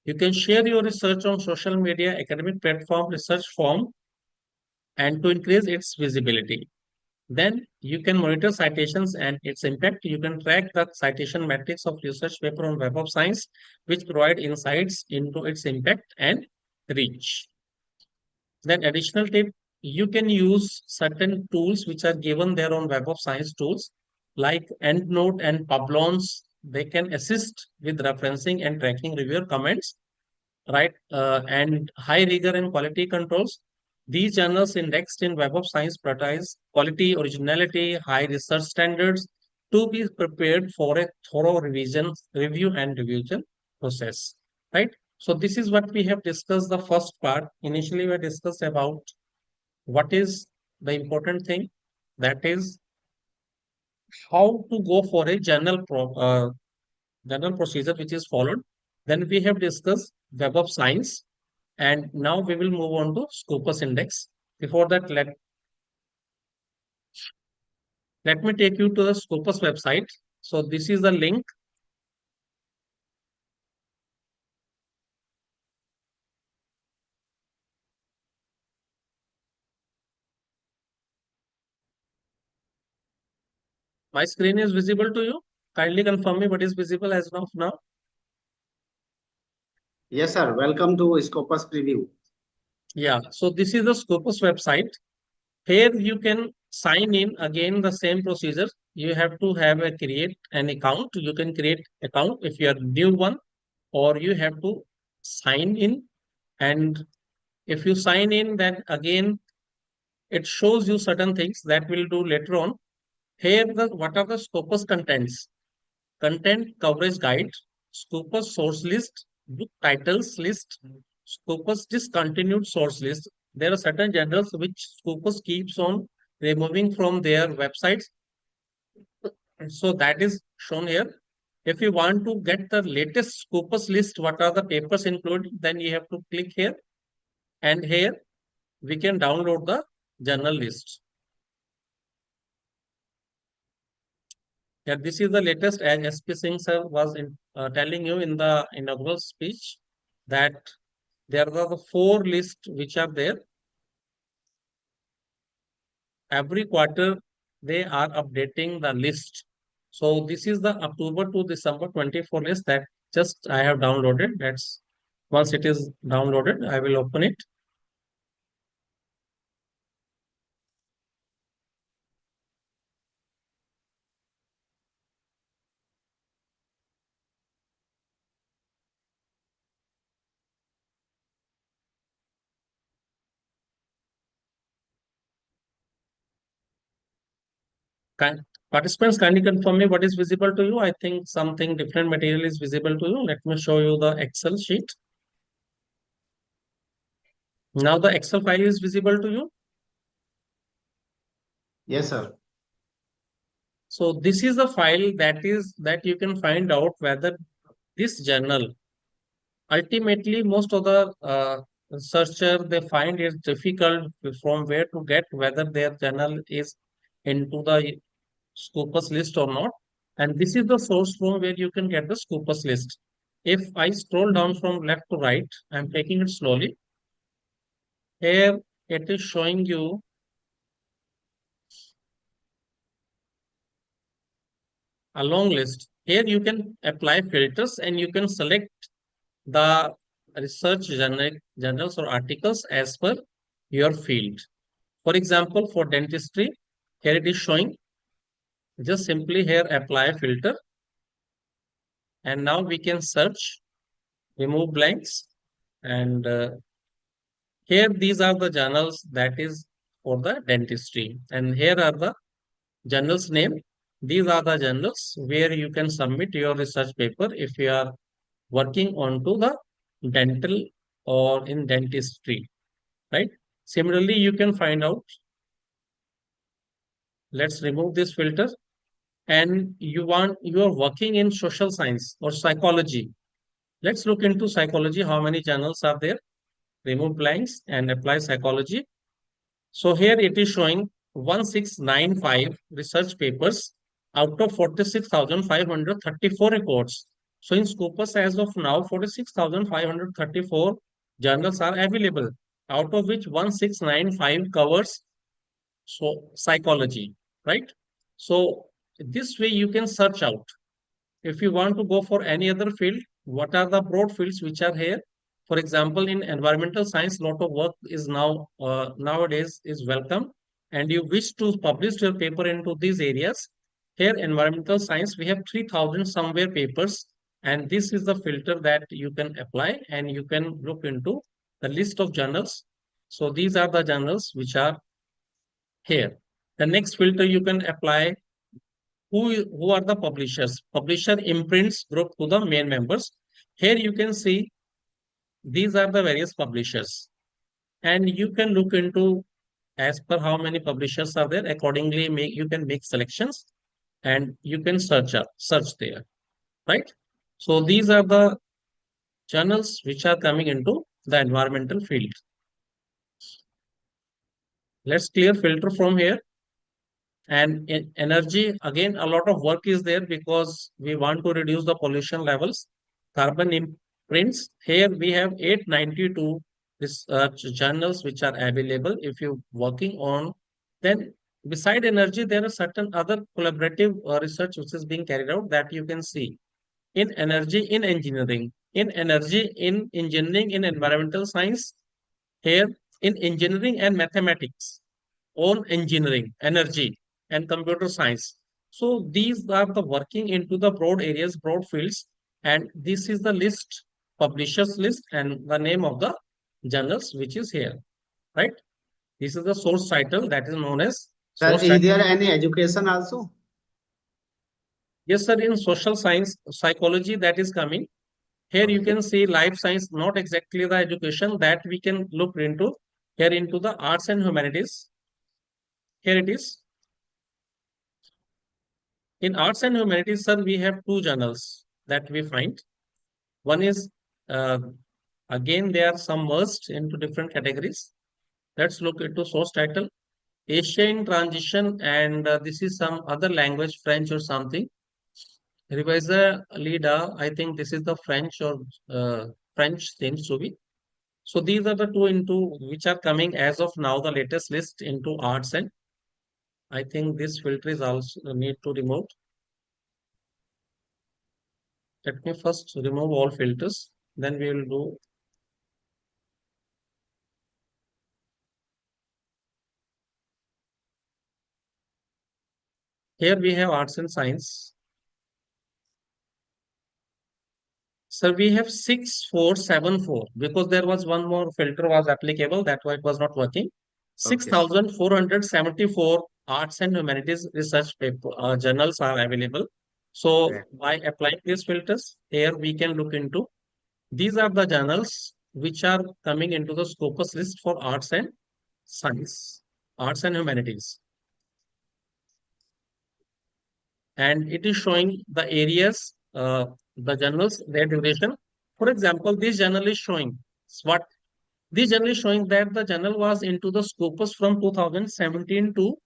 You can share your research on social media, academic platform, research forum, and to increase its visibility. Then you can monitor citations and its impact. You can track the citation metrics of research paper on Web of Science, which provide insights into its impact and reach. Then additional tip, you can use certain tools which are given there on Web of Science tools like EndNote and Publons. They can assist with referencing and tracking reviewer comments, right? And high rigor and quality controls. These journals indexed in Web of Science prioritize quality, originality, high research standards to be prepared for a thorough review and revision process, right? So this is what we have discussed the first part. Initially, we discussed about what is the important thing, that is how to go for a journal procedure which is followed. Then we have discussed Web of Science, and now we will move on to Scopus Index. Before that, Let me take you to the Scopus website. So this is the link. My screen is visible to you. Kindly confirm me what is visible as of now. Yes, sir. Welcome to Scopus Preview. Yeah, so this is the Scopus website. Here you can sign in again the same procedure. You have to have a create an account. You can create account if you are new one, or you have to sign in. And if you sign in, then again it shows you certain things that we'll do later on. Here the what are the Scopus contents? Content coverage guide, Scopus source list, book titles list, Scopus discontinued source list. There are certain journals which Scopus keeps on removing from their websites. So that is shown here. If you want to get the latest Scopus list, what are the papers included, then you have to click here. And here we can download the journal list. Yeah, this is the latest, as SP Singh sir was telling you in the inaugural speech, that there are the 4 lists which are there. Every quarter, they are updating the list. So this is the October to December 24 list that just I have downloaded. That's once it is downloaded, I will open it. Participants, kindly confirm me what is visible to you. I think something different material is visible to you. Let me show you the Excel sheet. Now the Excel file is visible to you. Yes, sir. So this is the file that you can find out whether this journal, ultimately most of the searcher, they find it difficult from where to get whether their journal is into the Scopus list or not. And this is the source from where you can get the Scopus list. If I scroll down from left to right, I'm taking it slowly. Here it is showing you a long list. Here you can apply filters and you can select the research journals or articles as per your field. For example, for dentistry, here it is showing, just simply here apply filter. And now we can search, remove blanks. And here these are the journals that is for the dentistry. And here are the journals name. These are the journals where you can submit your research paper if you are working onto the dental or in dentistry, right? Similarly, you can find out, let's remove this filter, and you are working in social science or psychology. Let's look into psychology, how many journals are there. Remove blanks and apply psychology. So here it is showing 1695 research papers out of 46,534 reports. So in Scopus as of now, 46,534 journals are available, out of which 1695 covers psychology, right? So this way you can search out. If you want to go for any other field, what are the broad fields which are here? For example, in environmental science, lot of work is nowadays is welcome, and you wish to publish your paper into these areas. Here, environmental science, we have 3,000 somewhere papers, and this is the filter that you can apply, and you can look into the list of journals. So these are the journals which are here. The next filter you can apply, who are the publishers. Publisher imprints group to the main members. Here you can see these are the various publishers, and you can look into as per how many publishers are there. Accordingly, you can make selections and you can search there, right? So these are the journals which are coming into the environmental field. Let's clear filter from here. And in energy, again, a lot of work is there because we want to reduce the pollution levels, carbon imprints. Here we have 892 research journals which are available. If you're working on, then beside energy, there are certain other collaborative research which is being carried out that you can see in energy, in engineering, in energy, in engineering, in environmental science, here in engineering and mathematics, on engineering, energy, and computer science. So these are the working into the broad areas, broad fields, and this is the list, publishers list, and the name of the journals which is here, right? This is the source title that is known as Sir, source is title. there any education also? Yes, sir, in social science, psychology that is coming. Here you Okay. can see life science, not exactly the education that we can look into. Here into the arts and humanities. Here it is. In arts and humanities, sir, we have two journals that we find. One is, uh, again, they are some merged into different categories. Let's look into source title. Asia in transition, and this is some other language, French or something. Revisor Lida, I think this is the French or French seems to be. So these are the two into which are coming as of now, the latest list into arts, and I think this filter is also need to remove. Let me first remove all filters, then we will do. Here we have arts and science. So we have 6474 because there was one more filter was applicable. That's why it was not working. 6,474 arts and humanities research paper, journals are available. So Right. by applying these filters, here we can look into these are the journals which are coming into the Scopus list for arts and science, arts and humanities. And it is showing the areas, the journals, their duration. For example, this journal is showing what this journal is showing that the journal was into the Scopus from 2017 to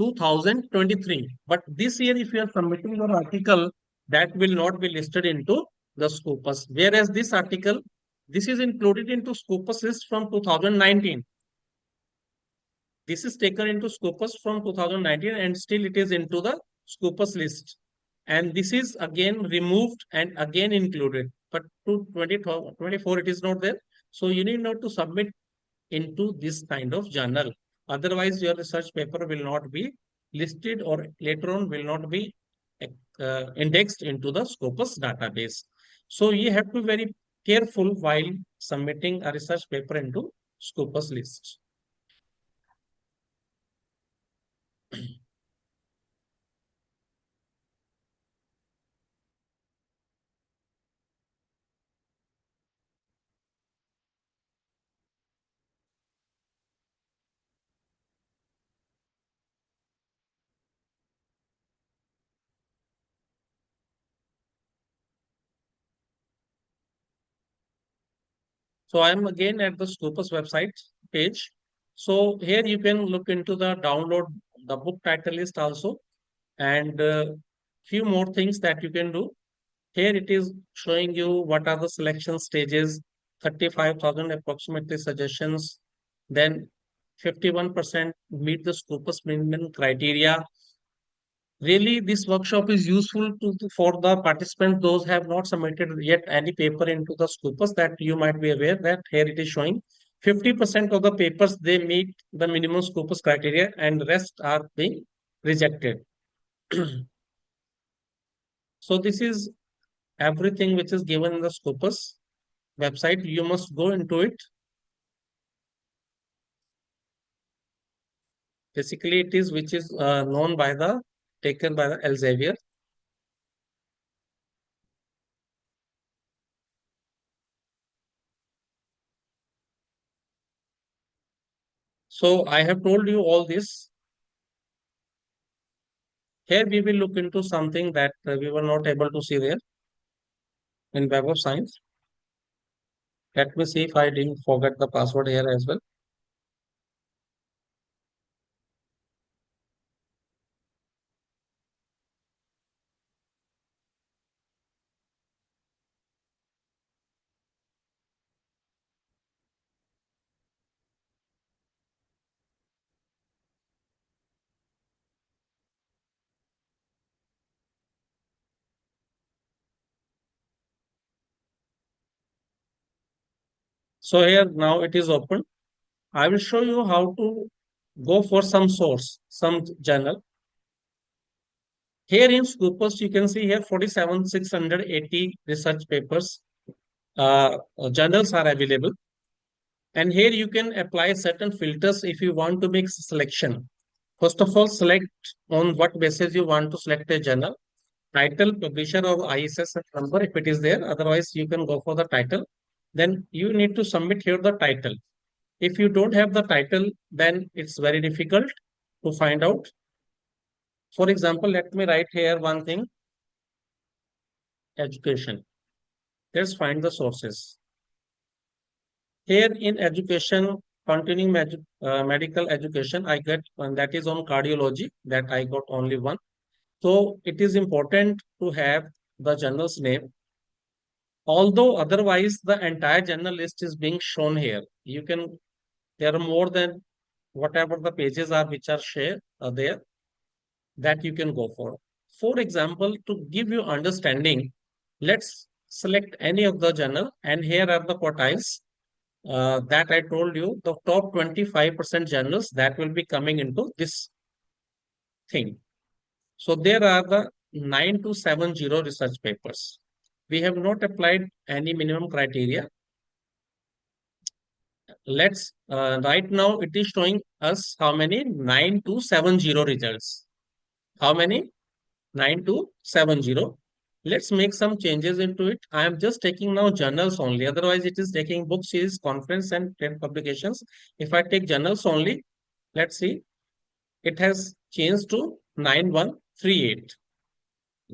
2023. But this year, if you are submitting your article, that will not be listed into the Scopus. Whereas this article, this is included into Scopus list from 2019. This is taken into Scopus from 2019 and still it is into the Scopus list. And this is again removed and again included. But to 2024, it is not there. So you need not to submit into this kind of journal. Otherwise, your research paper will not be listed or later on will not be indexed into the Scopus database. So you have to be very careful while submitting a research paper into Scopus list. So I'm again at the Scopus website page. So here you can look into the download the book title list also, and few more things that you can do. Here it is showing you what are the selection stages, 35,000 approximately suggestions, then 51% meet the Scopus minimum criteria. Really, this workshop is useful for the participants, those have not submitted yet any paper into the Scopus, that you might be aware that here it is showing 50% of the papers, they meet the minimum Scopus criteria and rest are being rejected. So this is everything which is given in the Scopus website. You must go into it. Basically, it is which is known by the taken by the Elsevier. So I have told you all this. Here we will look into something that we were not able to see there in Web of Science. Let me see if I didn't forget the password here as well. So here now it is open. I will show you how to go for some source, some journal. Here in Scopus, you can see here 47,680 research papers, journals are available. And here you can apply certain filters if you want to make selection. First of all, select on what basis you want to select a journal. Title, publisher, or ISSN number if it is there. Otherwise, you can go for the title. Then you need to submit here the title. If you don't have the title, then it's very difficult to find out. For example, let me write here one thing, education. Let's find the sources. Here in education, continuing medical education, I get one that is on cardiology, that I got only one. So it is important to have the journal's name. Although otherwise the entire journal list is being shown here. You can, there are more than whatever the pages are which are shared there, that you can go for. For example, to give you understanding, let's select any of the journal, and here are the quartiles that I told you, the top 25% journals that will be coming into this thing. So there are the 9270 research papers. We have not applied any minimum criteria. Let's right now it is showing us how many 9270 results. How many? 9270. Let's make some changes into it. I am just taking now journals only. Otherwise, it is taking book series, conference, and 10 publications. If I take journals only, let's see, it has changed to 9138.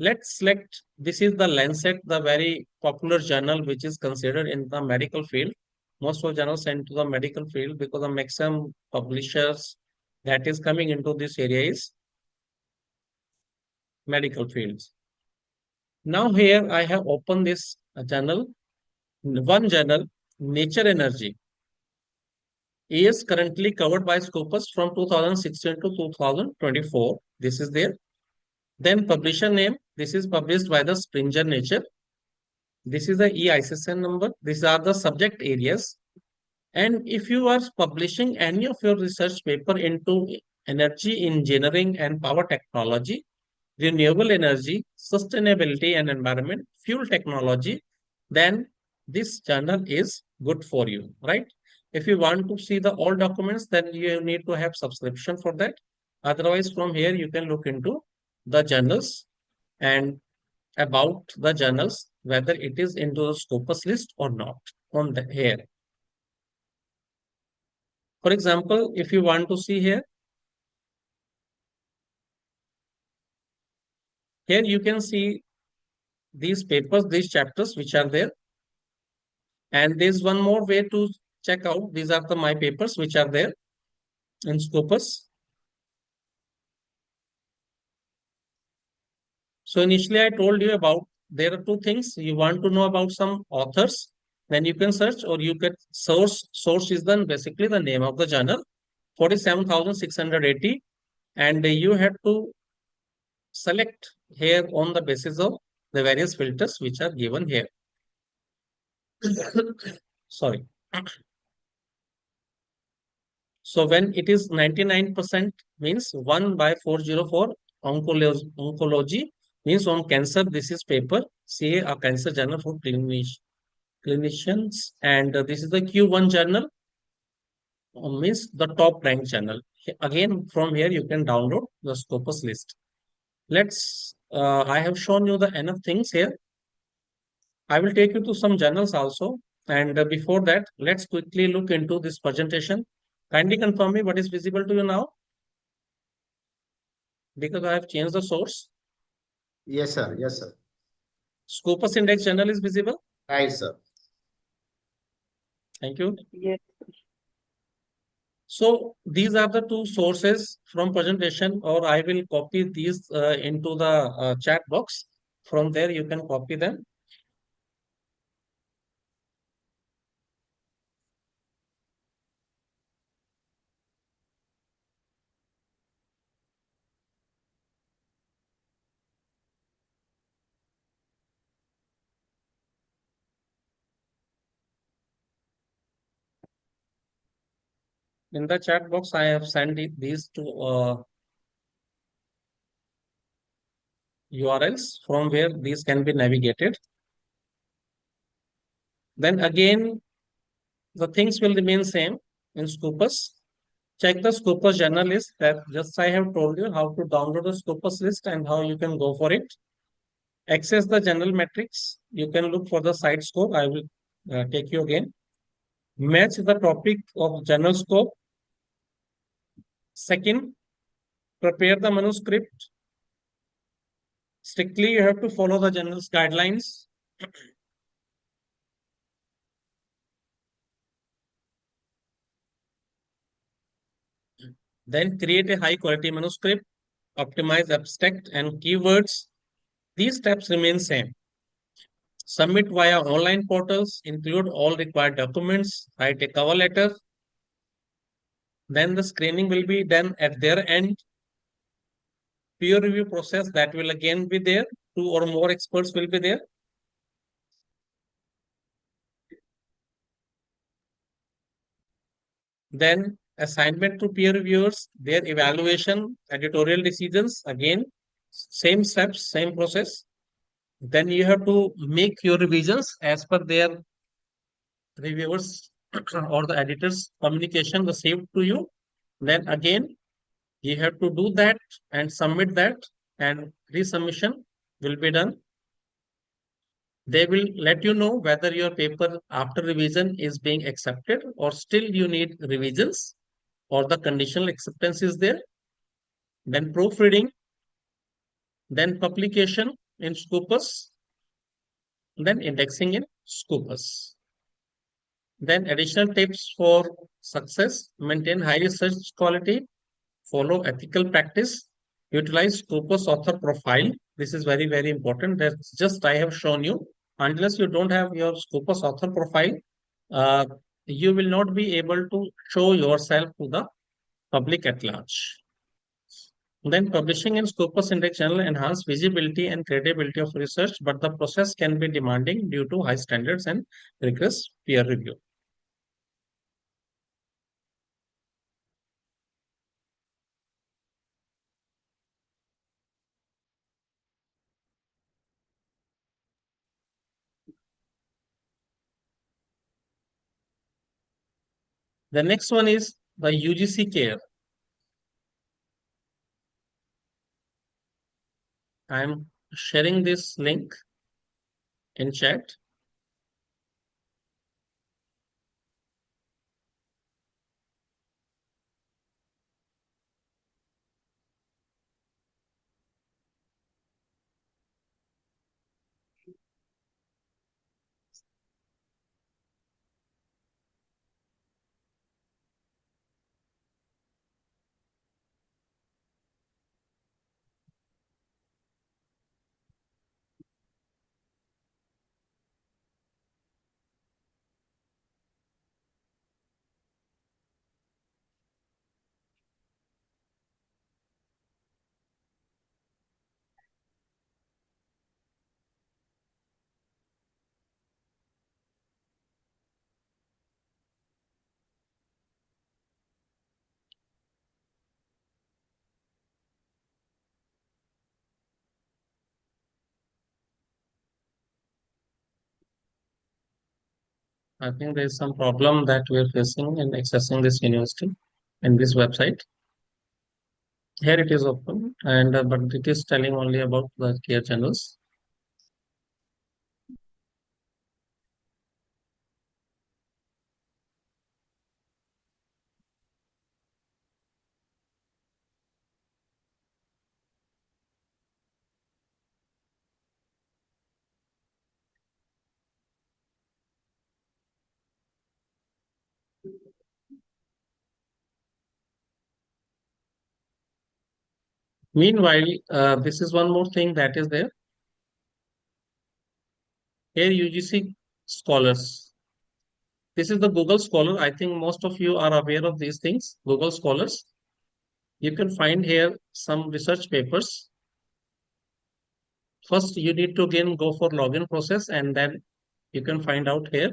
Let's select, this is the Lancet, the very popular journal which is considered in the medical field. Most of journals sent to the medical field because the maximum publishers that is coming into this area is medical fields. Now here I have opened this journal, one journal, Nature Energy, is currently covered by Scopus from 2016 to 2024. This is there. Then publisher name, this is published by the Springer Nature. This is the EISSN number. These are the subject areas. And if you are publishing any of your research paper into energy engineering and power technology, renewable energy, sustainability and environment, fuel technology, then this journal is good for you, right? If you want to see the all documents, then you need to have subscription for that. Otherwise, from here, you can look into the journals and about the journals, whether it is into the Scopus list or not on the here. For example, if you want to see here, here you can see these papers, these chapters which are there. And there's one more way to check out. These are the my papers which are there in Scopus. So initially I told you about, there are two things. You want to know about some authors, then you can search, or you can source. Source is then basically the name of the journal, 47,680. And you have to select here on the basis of the various filters which are given here. Sorry. So when it is 99% means 1 by 404, oncology means on cancer, this is paper, say a cancer journal for clinicians. And this is the Q1 journal, means the top ranked journal. Again, from here you can download the Scopus list. Let's, I have shown you the enough things here. I will take you to some journals also. And before that, let's quickly look into this presentation. Kindly confirm me what is visible to you now, because I have changed the source. Yes, sir. Yes, sir. Scopus index journal is visible. Right, sir. Thank you. Yes. So these are the two sources from presentation, or I will copy these into the chat box. From there, you can copy them. In the chat box, I have sent these two URLs from where these can be navigated. Then again, the things will remain same in Scopus. Check the Scopus journal list that just I have told you how to download the Scopus list and how you can go for it. Access the general metrics. You can look for the site scope. I will take you again. Match the topic of general scope. Second, prepare the manuscript. Strictly, you have to follow the journal's guidelines. Then create a high quality manuscript, optimize abstract and keywords. These steps remain same. Submit via online portals, include all required documents, write a cover letter. Then the screening will be done at their end. Peer review process that will again be there. 2 or more experts will be there. Then assignment to peer reviewers, their evaluation, editorial decisions, again, same steps, same process. Then you have to make your revisions as per their reviewers or the editor's communication received to you. Then again, you have to do that and submit that, and resubmission will be done. They will let you know whether your paper after revision is being accepted or still you need revisions or the conditional acceptance is there. Then proofreading, then publication in Scopus, then indexing in Scopus. Then additional tips for success: maintain high research quality, follow ethical practice, utilize Scopus author profile. This is very, very important. That's just I have shown you. Unless you don't have your Scopus author profile, uh, you will not be able to show yourself to the public at large. Then publishing in Scopus Index Journal enhance visibility and credibility of research, but the process can be demanding due to high standards and rigorous peer review. The next one is the UGC care. I am sharing this link in chat. I think there is some problem that we are facing in accessing this university in this website. Here it is open, and but it is telling only about the care channels. Meanwhile, this is one more thing that is there. Here UGC scholars. This is the Google Scholar. I think most of you are aware of these things. Google Scholars. You can find here some research papers. First, you need to again go for login process, and then you can find out here.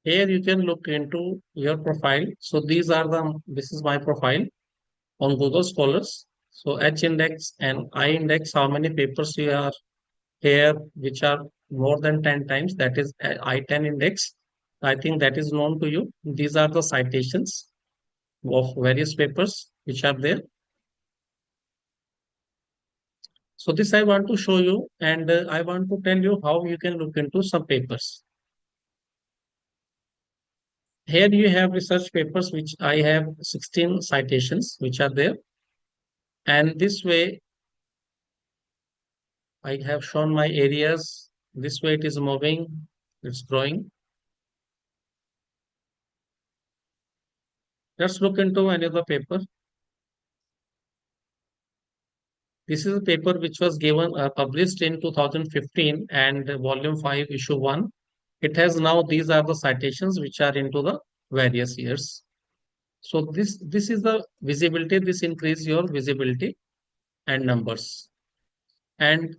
Here you can look into your profile. So this is my profile on Google Scholars. So H index and I index, how many papers you are here, which are more than 10 times, that is I-10 index. I think that is known to you. These are the citations of various papers which are there. So this I want to show you, and I want to tell you how you can look into some papers. Here you have research papers, which I have 16 citations, which are there. And this way, I have shown my areas. This way it is moving, it's growing. Let's look into another paper. This is a paper which was given published in 2015 and volume 5 issue 1. It has now, these are the citations which are into the various years. So this is the visibility, this increase your visibility and numbers. And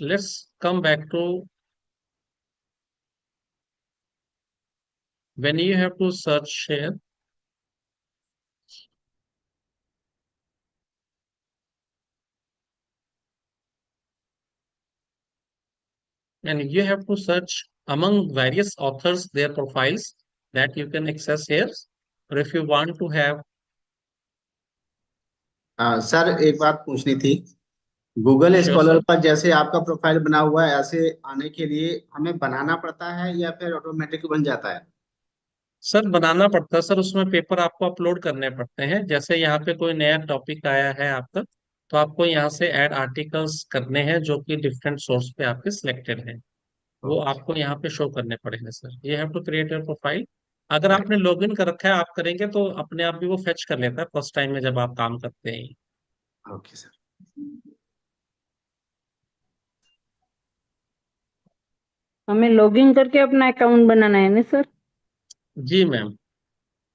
let's come back to when you have to search here. And you have to search among various authors, their profiles that you can access here. Or if you want to have sir एक बात पूछनी थी, Google Sure, scholar sir. पर जैसे आपका profile बना हुआ है, ऐसे आने के लिए हमें बनाना पड़ता है या फिर ऑटोमेटिक बन जाता है? सर बनाना पड़ता है सर, उसमें पेपर आपको अपलोड करने पड़ते हैं। जैसे यहाँ पे कोई नया टॉपिक आया है आपका, तो आपको यहाँ से ऐड आर्टिकल्स करने हैं जो कि डिफरेंट सोर्स पे आपके सिलेक्टेड हैं, वो आपको यहाँ पे शो करने पड़ेंगे सर। ये have to create your profile. अगर आपने लॉगिन कर रखा है, आप करेंगे तो अपने आप भी वो फेच कर लेता है फर्स्ट टाइम में जब आप काम करते हैं। Okay sir. हमें लॉगिन करके अपना अकाउंट बनाना है ना सर? जी मैम,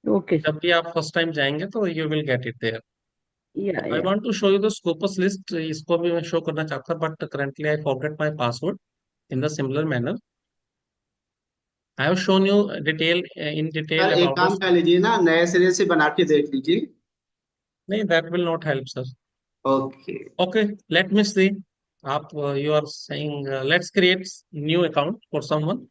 ओके जब भी आप फर्स्ट टाइम जाएंगे तो you will get it there. I या want to show you the Scopus list, इसको भी मैं शो करना चाहता, but currently I forget my password in the similar manner. I have shown you in detail sir एक about काम this. कर लीजिए ना, नए सिरे से बना के देख लीजिए। नहीं, that will not help, sir. Okay Okay, let me see. You are saying let's create new account for someone.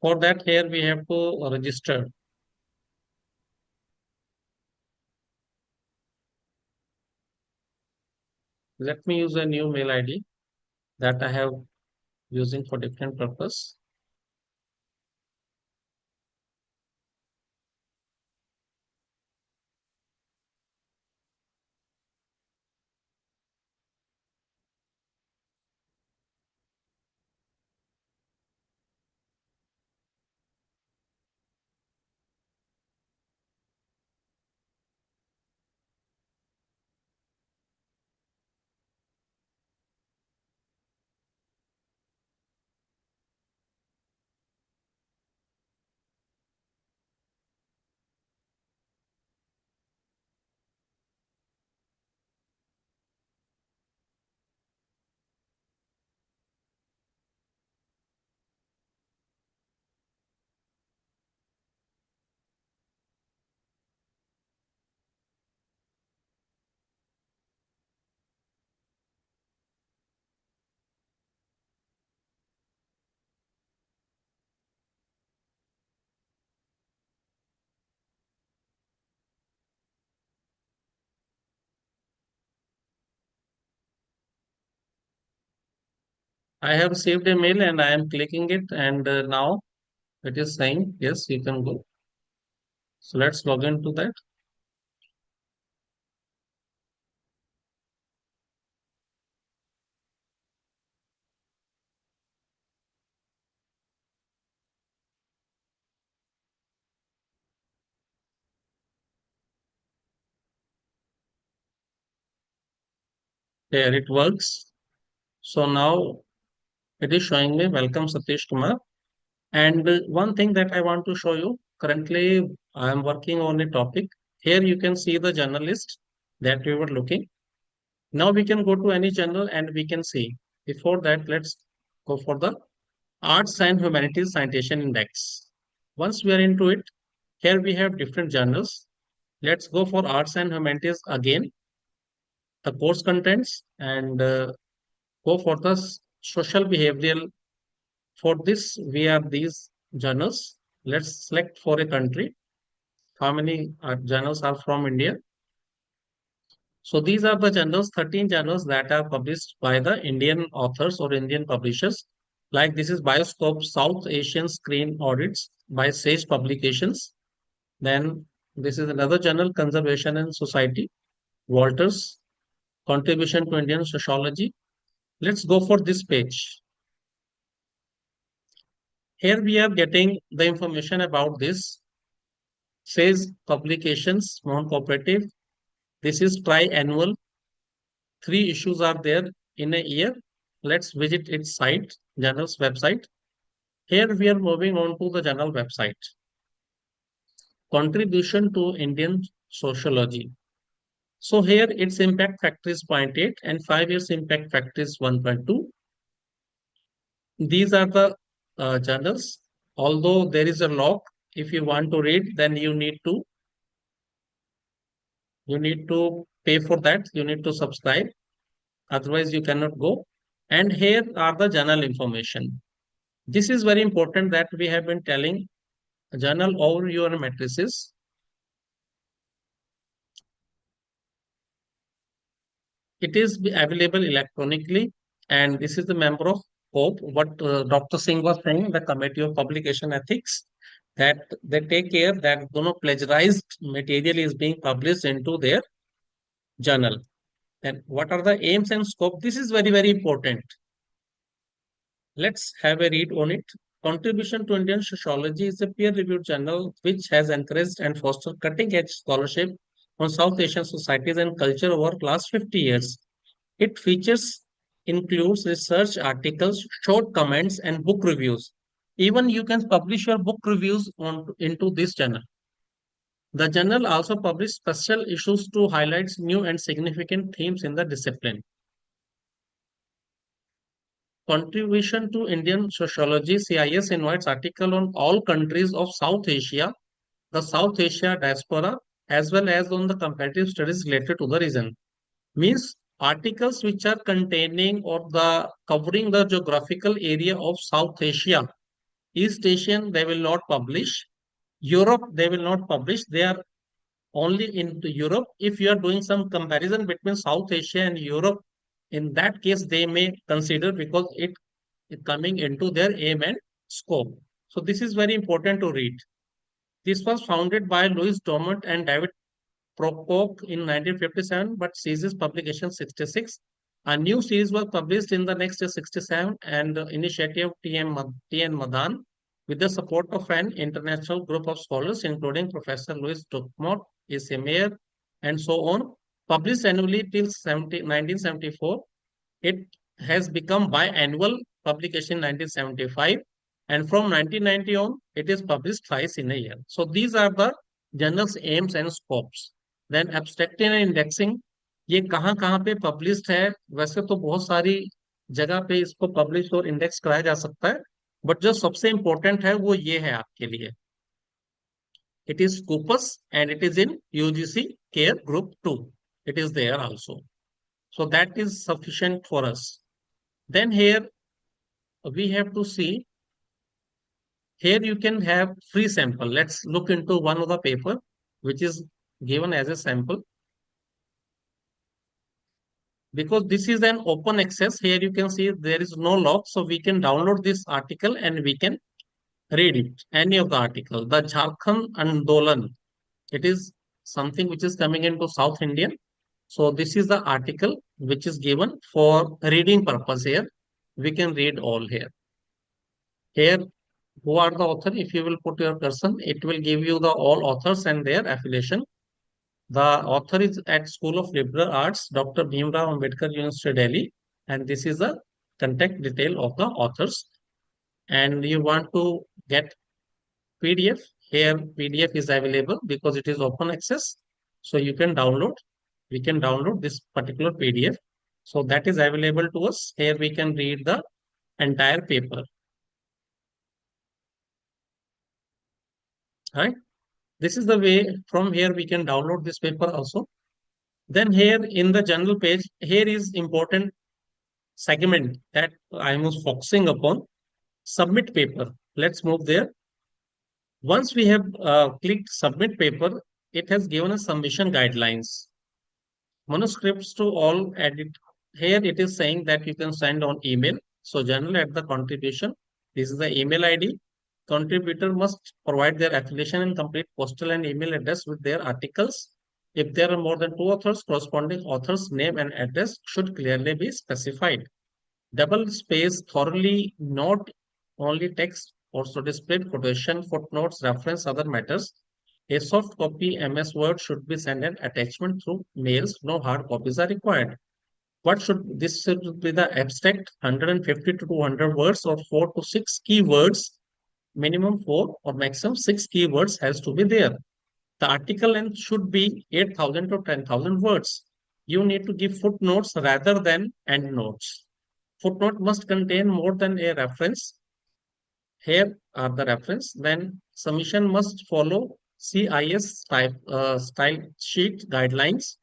For that, here we have to register. Let me use a new mail ID that I have using for different purpose. I have received a mail and I am clicking it, and now it is saying yes, you can go. So let's log into that. There it works. So now it is showing me welcome Satish Kumar. And one thing that I want to show you, currently I am working on a topic. Here you can see the journalist that we were looking. Now we can go to any journal and we can see. Before that, let's go for the Arts and Humanities Citation Index. Once we are into it, here we have different journals. Let's go for Arts and Humanities again, the course contents, and go for the social behavioral. For this, we have these journals. Let's select for a country. How many journals are from India? So these are the journals, 13 journals that are published by the Indian authors or Indian publishers. Like this is Bioscope South Asian Screen Audits by Sage Publications. Then this is another journal, Conservation and Society, Walters, Contribution to Indian Sociology. Let's go for this page. Here we are getting the information about this. Says Publications, non-cooperative. This is tri-annual. 3 issues are there in a year. Let's visit its site, journal's website. Here we are moving on to the journal website. Contribution to Indian Sociology. So here its impact factor is 0.8 and 5 years impact factor is 1.2. These are the journals. Although there is a lock, if you want to read, then you need to pay for that. You need to subscribe. Otherwise, you cannot go. And here are the journal information. This is very important that we have been telling journal over your matrices. It is available electronically, and this is the member of COPE. What Dr. Singh was saying, the Committee of Publication Ethics, that they take care that no plagiarized material is being published into their journal. And what are the aims and scope? This is very, very important. Let's have a read on it. Contribution to Indian Sociology is a peer-reviewed journal which has encouraged and fostered cutting-edge scholarship on South Asian societies and culture over the last 50 years. It features includes research articles, short comments, and book reviews. Even you can publish your book reviews into this journal. The journal also publishes special issues to highlight new and significant themes in the discipline. Contribution to Indian Sociology, CIS invites article on all countries of South Asia, the South Asia diaspora, as well as on the comparative studies related to the region. Means articles which are containing or the covering the geographical area of South Asia. East Asian, they will not publish. Europe, they will not publish. They are only into Europe. If you are doing some comparison between South Asia and Europe, in that case, they may consider because it is coming into their aim and scope. So this is very important to read. This was founded by Louis Dumont and David Prokop in 1957, but ceases publication 66. A new series was published in the next year 67 and initiative T.N. Madan with the support of an international group of scholars, including Professor Louis Dumont, A.C. Mayer, and so on, published annually till 1974. It has become biannual publication in 1975, and from 1990 on, it is published twice in a year. So these are the journal's aims and scopes. Then abstracting and indexing, ये कहाँ पे published है? वैसे तो बहुत सारी जगह पे इसको publish और index कराया जा सकता है, but जो सबसे important है वो ये है आपके लिए. It is Scopus and it is in UGC Care Group 2. It is there also. So that is sufficient for us. Then here we have to see, here you can have free sample. Let's look into one of the paper which is given as a sample. Because this is an open access, here you can see there is no lock, so we can download this article and we can read it, any of the article. The Jharkhand Andolan, it is something which is coming into South Indian. So this is the article which is given for reading purpose here. We can read all here. Here, who are the author? If you will put your person, it will give you the all authors and their affiliation. The author is at School of Liberal Arts, Dr. Bhimrao Ambedkar University, Delhi. And this is the contact detail of the authors. And you want to get PDF. Here, PDF is available because it is open access. So you can download. We can download this particular PDF. So that is available to us. Here we can read the entire paper. Right? This is the way. From here we can download this paper also. Then here in the general page, here is important segment that I was focusing upon. Submit paper. Let's move there. Once we have clicked submit paper, it has given us submission guidelines. Manuscripts to all edit. Here it is saying that you can send on email. So general at the contribution. This is the email ID. Contributor must provide their affiliation and complete postal and email address with their articles. If there are more than 2 authors, corresponding author's name and address should clearly be specified. Double space thoroughly, not only text, also displayed quotation, footnotes, reference, other matters. A soft copy MS Word should be sent an attachment through mails. No hard copies are required. What should this should be the abstract? 150 to 200 words or 4 to 6 keywords. Minimum 4 or maximum 6 keywords has to be there. The article length should be 8,000 to 10,000 words. You need to give footnotes rather than endnotes. Footnote must contain more than a reference. Here are the reference. Then submission must follow CIS style sheet guidelines.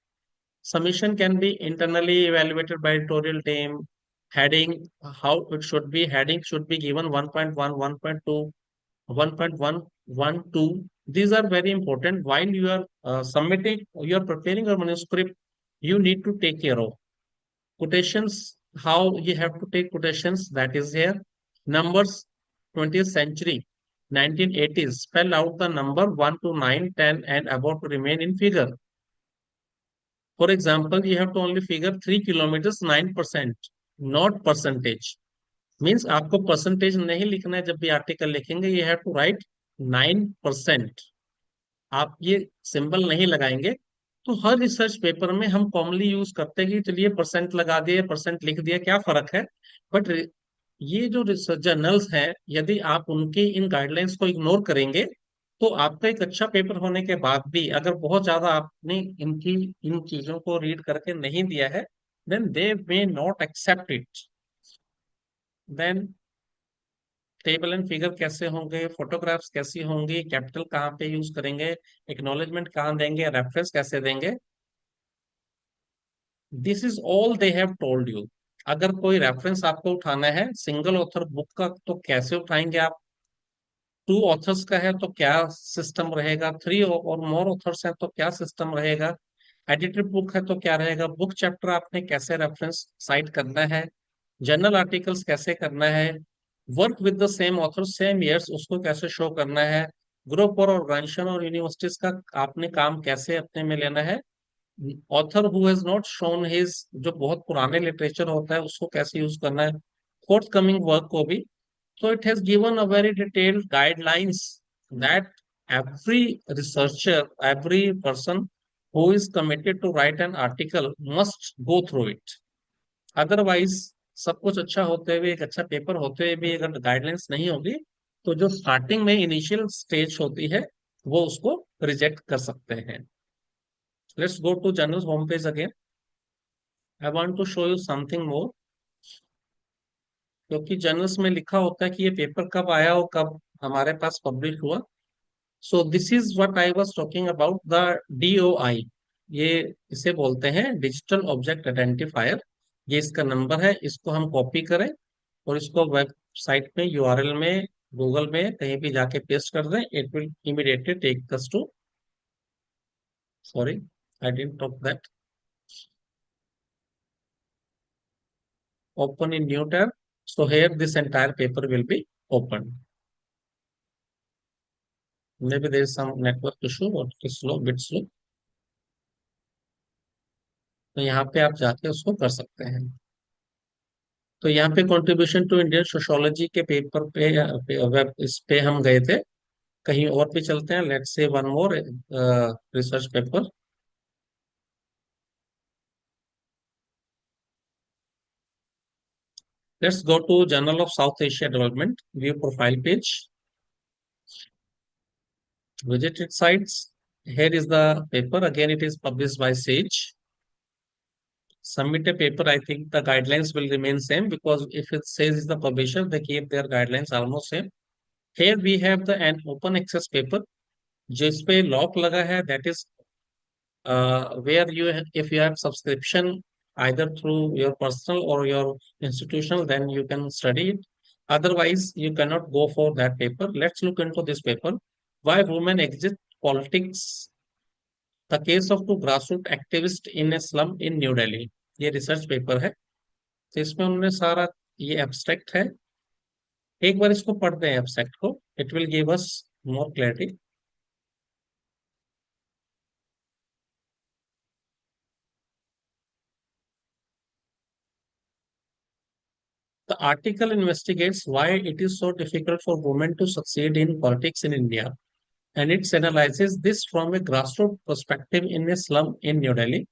Submission can be internally evaluated by editorial team. Heading, how it should be. Heading should be given 1.1, 1.2, 1.112. These are very important. While you are submitting, you are preparing a manuscript, you need to take care of. Quotations, how you have to take quotations, that is here. Numbers, 20th century, 1980s, spell out the number 1 to 9, 10 and above to remain in figure. For example, you have to only figure 3 kilometers 9%, not percentage. Means आपको percentage नहीं लिखना है जब भी article लिखेंगे, you have to write 9%. आप ये symbol नहीं लगाएंगे तो हर रिसर्च पेपर में हम कॉमनली यूज करते हैं कि चलिए परसेंट लगा दिए, परसेंट लिख दिया, क्या फर्क है. बट ये जो रिसर्च जर्नल्स हैं, यदि आप उनके इन गाइडलाइंस को इग्नोर करेंगे तो आपका एक अच्छा पेपर होने के बाद भी अगर बहुत ज्यादा आपने इन चीजों को रीड करके नहीं दिया है, then they may not accept it. Then table and figure कैसे होंगे, फोटोग्राफ्स कैसी होंगी, कैपिटल कहाँ पे यूज करेंगे, एक्नॉलेजमेंट कहाँ देंगे, रेफरेंस कैसे देंगे. This is all they have told you. अगर कोई रेफरेंस आपको उठाना है सिंगल ऑथर बुक का तो कैसे उठाएंगे आप. 2 ऑथर्स का है तो क्या सिस्टम रहेगा, 3 और मोर ऑथर्स है तो क्या सिस्टम रहेगा, एडिटेड बुक है तो क्या रहेगा, बुक चैप्टर आपने कैसे रेफरेंस साइट करना है, जर्नल आर्टिकल्स कैसे करना है, work with the same author same years उसको कैसे शो करना है, ग्रुप और ऑर्गेनाइजेशन और यूनिवर्सिटीज का आपने काम कैसे अपने में लेना है, author who has not shown his, जो बहुत पुराने लिटरेचर होता है उसको कैसे यूज करना है, फोर्थ कमिंग वर्क को भी. So it has given a very detailed guidelines that every researcher, every person who is committed to write an article must go through it. Otherwise, सब कुछ अच्छा होते हुए, एक अच्छा पेपर होते हुए भी अगर गाइडलाइंस नहीं होगी तो जो स्टार्टिंग में इनिशियल स्टेज होती है वो उसको रिजेक्ट कर सकते हैं. Let's go to journal's homepage again. I want to show you something more. क्योंकि जर्नल्स में लिखा होता है कि ये पेपर कब आया और कब हमारे पास पब्लिश हुआ. सो this is what I was talking about the DOI. ये इसे बोलते हैं डिजिटल ऑब्जेक्ट आइडेंटिफायर. ये इसका नंबर है, इसको हम कॉपी करें और इसको वेबसाइट में URL में गूगल में कहीं भी जाके पेस्ट कर दें. It will immediately take us to, sorry I didn't talk that, open in new tab. So here this entire paper will be opened. Maybe there is some network issue or it's slow, bit slow. तो यहाँ पे आप जाके उसको कर सकते हैं. तो यहाँ पे कंट्रीब्यूशन टू इंडियन सोशियोलॉजी के पेपर पे वेब इस पे हम गए थे. कहीं और पे चलते हैं. Let's say one more research paper. Let's go to Journal of South Asia Development, view profile page. Visit its sites. Here is the paper. Again, it is published by Sage. submit a paper, I think the guidelines will remain same, because if it says the publisher, they keep their guidelines almost same. Here we have the an open access paper जिस पे lock लगा है, that is where if you have subscription either through your personal or your institutional, then you can study it. Otherwise, you cannot go for that paper. Let's look into this paper. Why women exit politics? The case of two grassroots activists in a slum in New Delhi. ये research paper है, तो इसमें उन्होंने सारा ये abstract है. एक बार इसको पढ़ते हैं एब्स्ट्रैक्ट को. It will give us more clarity. The article investigates why it is so difficult for women to succeed in politics in India, and it analyzes this from a grassroots perspective in a slum in New Delhi.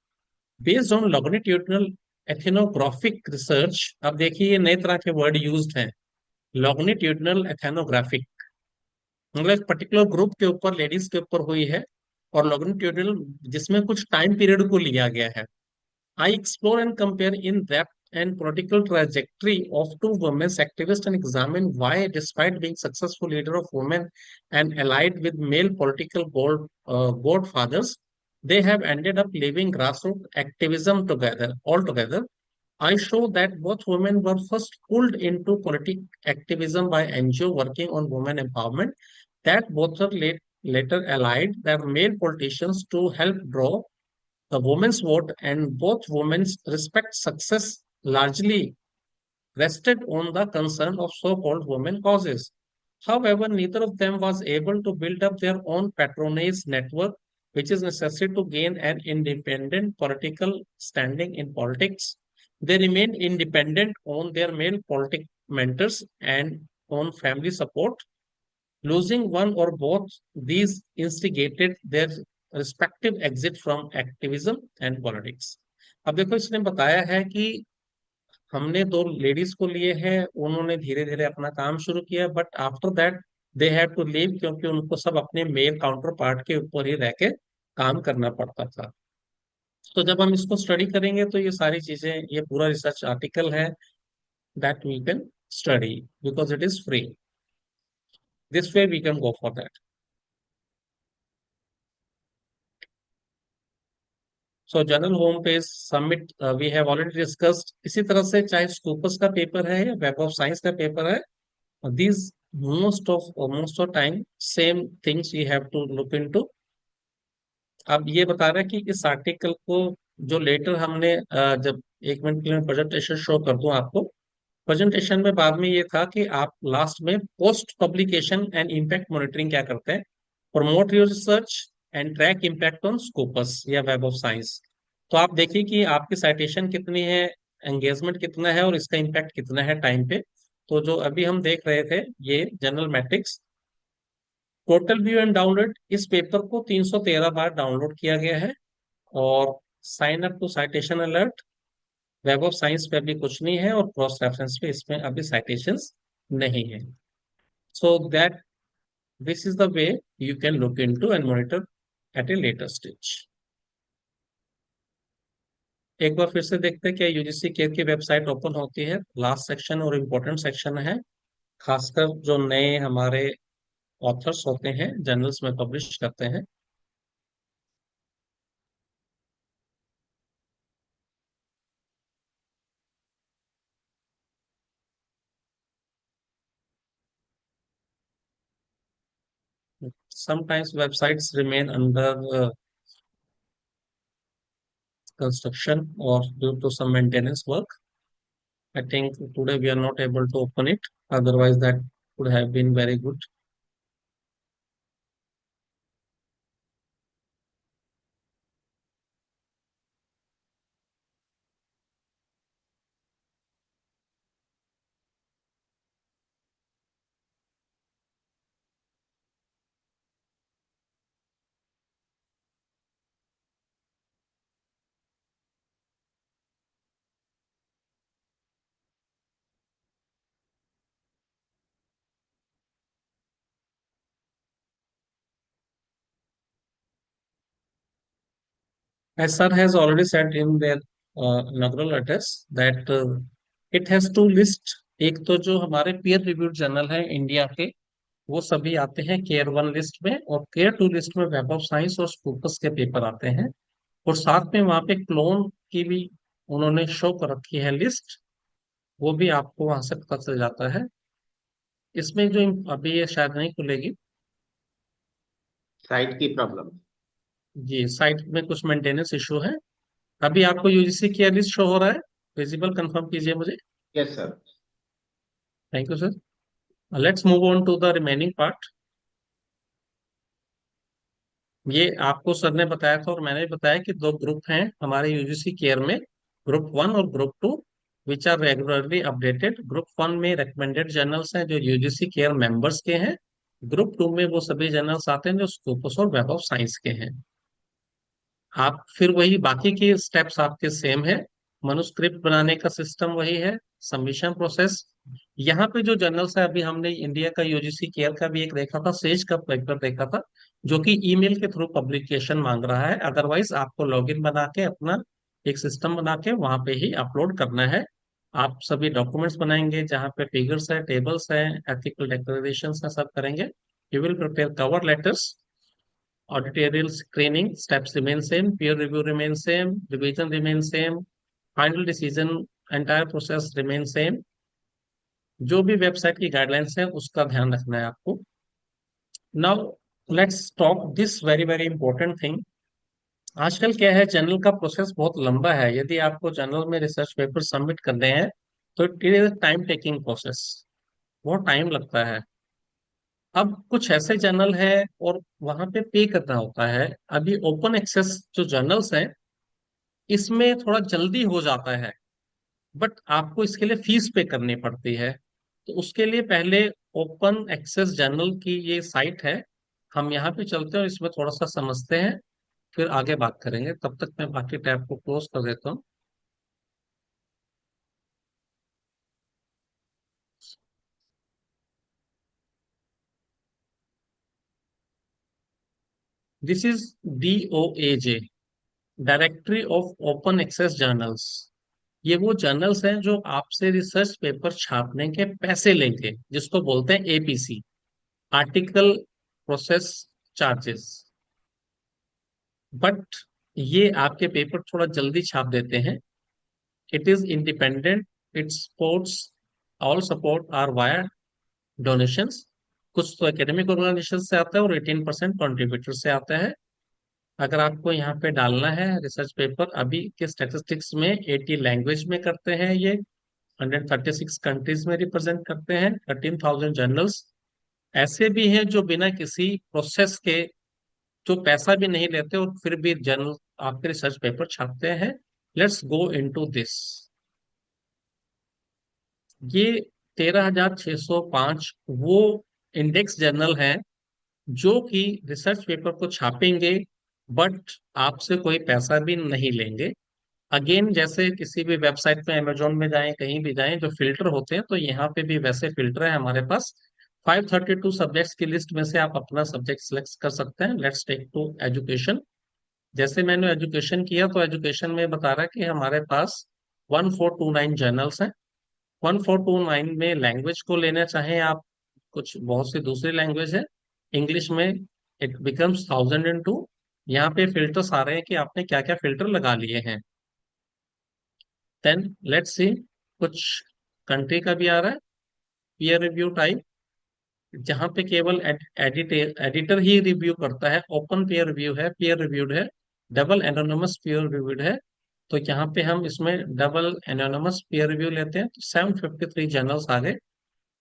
Based on longitudinal ethnographic research, अब देखिए ये नए तरह के word used हैं. Longitudinal एथेनोग्राफिक मतलब एक particular group के ऊपर, लेडीज के ऊपर हुई है, और लॉन्गिट्यूडनल जिसमें कुछ टाइम पीरियड को लिया गया है. I explore and compare in depth and political trajectory of two women's activists and examine why, despite being successful leader of women and allied with male political godfathers, they have ended up leaving grassroots activism altogether. I show that both women were first pulled into political activism by NGO working on women empowerment, that both are later allied their male politicians to help draw the women's vote, and both women's respect success largely rested on the concern of so-called women causes. However, neither of them was able to build up their own patronage network, which is necessary to gain an independent political standing in politics. They remained independent on their male politic mentors and on family support. Losing one or both these instigated their respective exit from activism and politics. अब देखो इसने बताया है कि हमने दो ladies को लिए हैं, उन्होंने धीरे धीरे अपना काम शुरू किया, but after that they have to leave, क्योंकि उनको सब अपने मेल काउंटर पार्ट के ऊपर ही रह के काम करना पड़ता था. तो जब हम इसको स्टडी करेंगे तो ये सारी चीजें, ये पूरा रिसर्च आर्टिकल है that we can study because it is free. This way we can go for that. So journal home page submit we have already discussed. इसी तरह से चाहे स्कूपस का पेपर है या वेब ऑफ साइंस का paper है, these most of time same things you have to look into. अब ये बता रहा है कि इस आर्टिकल को जो लेटर हमने जब 1 मिनट के लिए प्रेजेंटेशन शो कर दूं आपको. प्रेजेंटेशन में बाद में ये था कि आप लास्ट में post publication and impact monitoring क्या करते हैं, promote your research and track impact on Scopus या वेब ऑफ साइंस. तो आप देखिए कि आपकी साइटेशन कितनी है, एंगेजमेंट कितना है, और इसका इम्पैक्ट कितना है टाइम पे. तो जो अभी हम देख रहे थे ये journal metrics total view and download, इस पेपर को 313 बार डाउनलोड किया गया है. और sign up to citation alert, web of science पे अभी कुछ नहीं है, और क्रॉस रेफरेंस पे इसमें अभी साइटेशंस नहीं है. So that this is the way you can look into and monitor at a later stage. एक बार फिर से देखते हैं क्या यूजीसी केयर की वेबसाइट ओपन होती है. लास्ट सेक्शन और इम्पोर्टेंट सेक्शन है, खासकर जो नए हमारे ऑथर्स होते हैं, जर्नल्स में पब्लिश करते हैं. Sometimes websites remain under construction or due to some maintenance work. I think today we are not able to open it. Otherwise, that would have been very good. As sir has already said in their inaugural address that it has to list, एक तो जो हमारे peer reviewed journal है India के वो सभी आते हैं केयर 1 लिस्ट में, और केयर 2 लिस्ट में वेब ऑफ साइंस और स्कूपस के पेपर आते हैं, और साथ में वहां पे क्लोन की भी उन्होंने शो कर रखी है लिस्ट, वो भी आपको वहां से पता चल जाता है। इसमें जो अभी ये शायद नहीं खुलेगी, साइट की प्रॉब्लम। जी साइट में कुछ मेंटेनेंस इशू है। अभी आपको यूजीसी केयर लिस्ट शो हो रहा है, विजिबल, कंफर्म कीजिए मुझे। Yes sir. Thank you sir. Let's move on to the remaining part. ये आपको सर ने बताया था और मैंने भी बताया कि दो ग्रुप हैं हमारे यूजीसी केयर में, ग्रुप 1 और group 2, which are regularly updated. Group 1 में रिकमेंडेड जर्नल्स हैं जो यूजीसी केयर मेंबर्स के हैं, ग्रुप 2 में वो सभी जर्नल्स आते हैं जो स्कूपस और वेब ऑफ साइंस के हैं। आप फिर वही बाकी के स्टेप्स आपके सेम है, मनुस्क्रिप्ट बनाने का सिस्टम वही है, सबमिशन प्रोसेस। यहाँ पे जो जर्नल्स है, अभी हमने इंडिया का यूजीसी केयर का भी एक देखा था, सेज का पेपर देखा था, जो कि ईमेल के थ्रू पब्लिकेशन मांग रहा है। अदरवाइज आपको लॉगिन बना के अपना एक सिस्टम बना के वहां पे ही अपलोड करना है। आप सभी डॉक्यूमेंट्स बनाएंगे जहाँ पे फिगर्स है, टेबल्स है, एथिकल डिक्लेरेशन है, सब करेंगे। You will prepare cover letters, editorial screening steps remain same, peer review remains same, revision remains same, final decision, entire process remain same। जो भी वेबसाइट की गाइडलाइंस है उसका ध्यान रखना है आपको। Now let's talk this very very important thing. आजकल क्या है, जर्नल का प्रोसेस बहुत लंबा है। यदि आपको जर्नल में रिसर्च पेपर सबमिट करने हैं तो it is time taking process, बहुत टाइम लगता है। अब कुछ ऐसे जर्नल है और वहां पे पे करना होता है। अभी ओपन एक्सेस जो जर्नल्स हैं इसमें थोड़ा जल्दी हो जाता है, बट आपको इसके लिए फीस पे करनी पड़ती है। तो उसके लिए पहले ओपन एक्सेस जर्नल की ये साइट है, हम यहाँ पे चलते हैं और इसमें थोड़ा सा समझते हैं, फिर आगे बात करेंगे। तब तक मैं बाकी टैब को क्लोज कर देता हूँ। This is DOAJ, directory of open access journals. ये वो जर्नल्स हैं जो आपसे रिसर्च पेपर छापने के पैसे लेंगे, जिसको बोलते हैं APC, article process charges. But ये आपके पेपर थोड़ा जल्दी छाप देते हैं। It is independent, it supports, all support are via donations. कुछ तो एकेडमिक ऑर्गेनाइजेशन से आता है और 18% कॉन्ट्रीब्यूटर से आता है। अगर आपको यहाँ पे डालना है रिसर्च पेपर, अभी के स्टेटिस्टिक्स में 80 लैंग्वेज में करते हैं ये, 136 कंट्रीज में रिप्रेजेंट करते हैं, 13,000 जर्नल्स ऐसे भी हैं जो बिना किसी प्रोसेस के, जो पैसा भी नहीं लेते और फिर भी जर्नल आपके रिसर्च पेपर छापते हैं। Let's go into this. ये 13,605 वो इंडेक्स जर्नल हैं जो कि रिसर्च पेपर को छापेंगे, बट आपसे कोई पैसा भी नहीं लेंगे। अगेन, जैसे किसी भी वेबसाइट पे, अमेजोन में जाएं, कहीं भी जाएं, जो फिल्टर होते हैं, तो यहाँ पे भी वैसे फिल्टर है हमारे पास। 532 सब्जेक्ट्स की लिस्ट में से आप अपना सब्जेक्ट सिलेक्ट कर सकते हैं। Let's take to education. जैसे मैंने एजुकेशन किया तो एजुकेशन में बता रहा है कि हमारे पास 1429 जर्नल्स हैं। 1429 में लैंग्वेज को लेना चाहें आप, कुछ बहुत सी दूसरी लैंग्वेज है, इंग्लिश में इट बिकम्स 1002। यहाँ पे फिल्टर्स आ रहे हैं कि आपने क्या क्या फिल्टर लगा लिए हैं। देन लेट्स सी, कुछ कंट्री का भी आ रहा है, पीयर रिव्यू टाइप, जहां पे केवल एडिटर ही रिव्यू करता है। ओपन पीयर रिव्यू है, पीयर रिव्यूड है, डबल एनोनिमस पीयर रिव्यूड है। तो यहाँ पे हम इसमें डबल एनोनिमस पीयर रिव्यू लेते हैं, तो 753 जर्नल्स आ गए।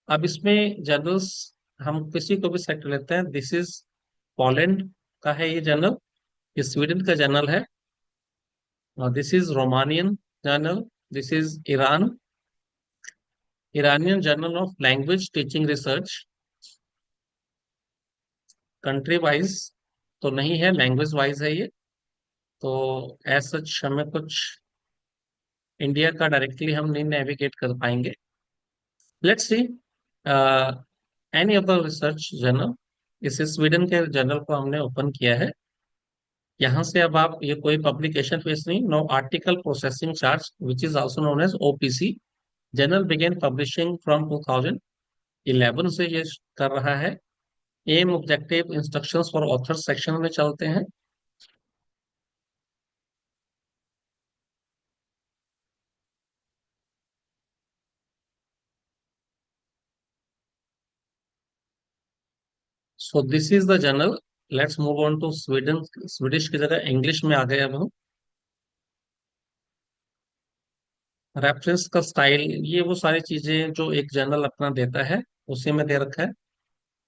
अब इसमें जर्नल्स हम किसी को भी सेलेक्ट लेते हैं। दिस इज पोलैंड का है ये जर्नल, ये स्वीडन का जर्नल है, this is Romanian journal, this is Iranian journal of language teaching research. Country wise तो नहीं है, लैंग्वेज वाइज है ये। तो एज सच हमें कुछ इंडिया का डायरेक्टली हम नहीं नेविगेट कर पाएंगे। Let's see any other research journal. इस स्वीडन के जर्नल को हमने ओपन किया है। यहाँ से अब आप ये कोई पब्लिकेशन फीस नहीं, no article processing charge which is also known as OPC. Journal begin publishing from 2011 से ये कर रहा है। Aim objective instructions for author section में चलते हैं। So this is the journal. Let's move on to Sweden. Swedish की जगह इंग्लिश में आ गए अब हम। रेफरेंस का स्टाइल, ये वो सारी चीजें जो एक जर्नल अपना देता है उसी में दे रखा है।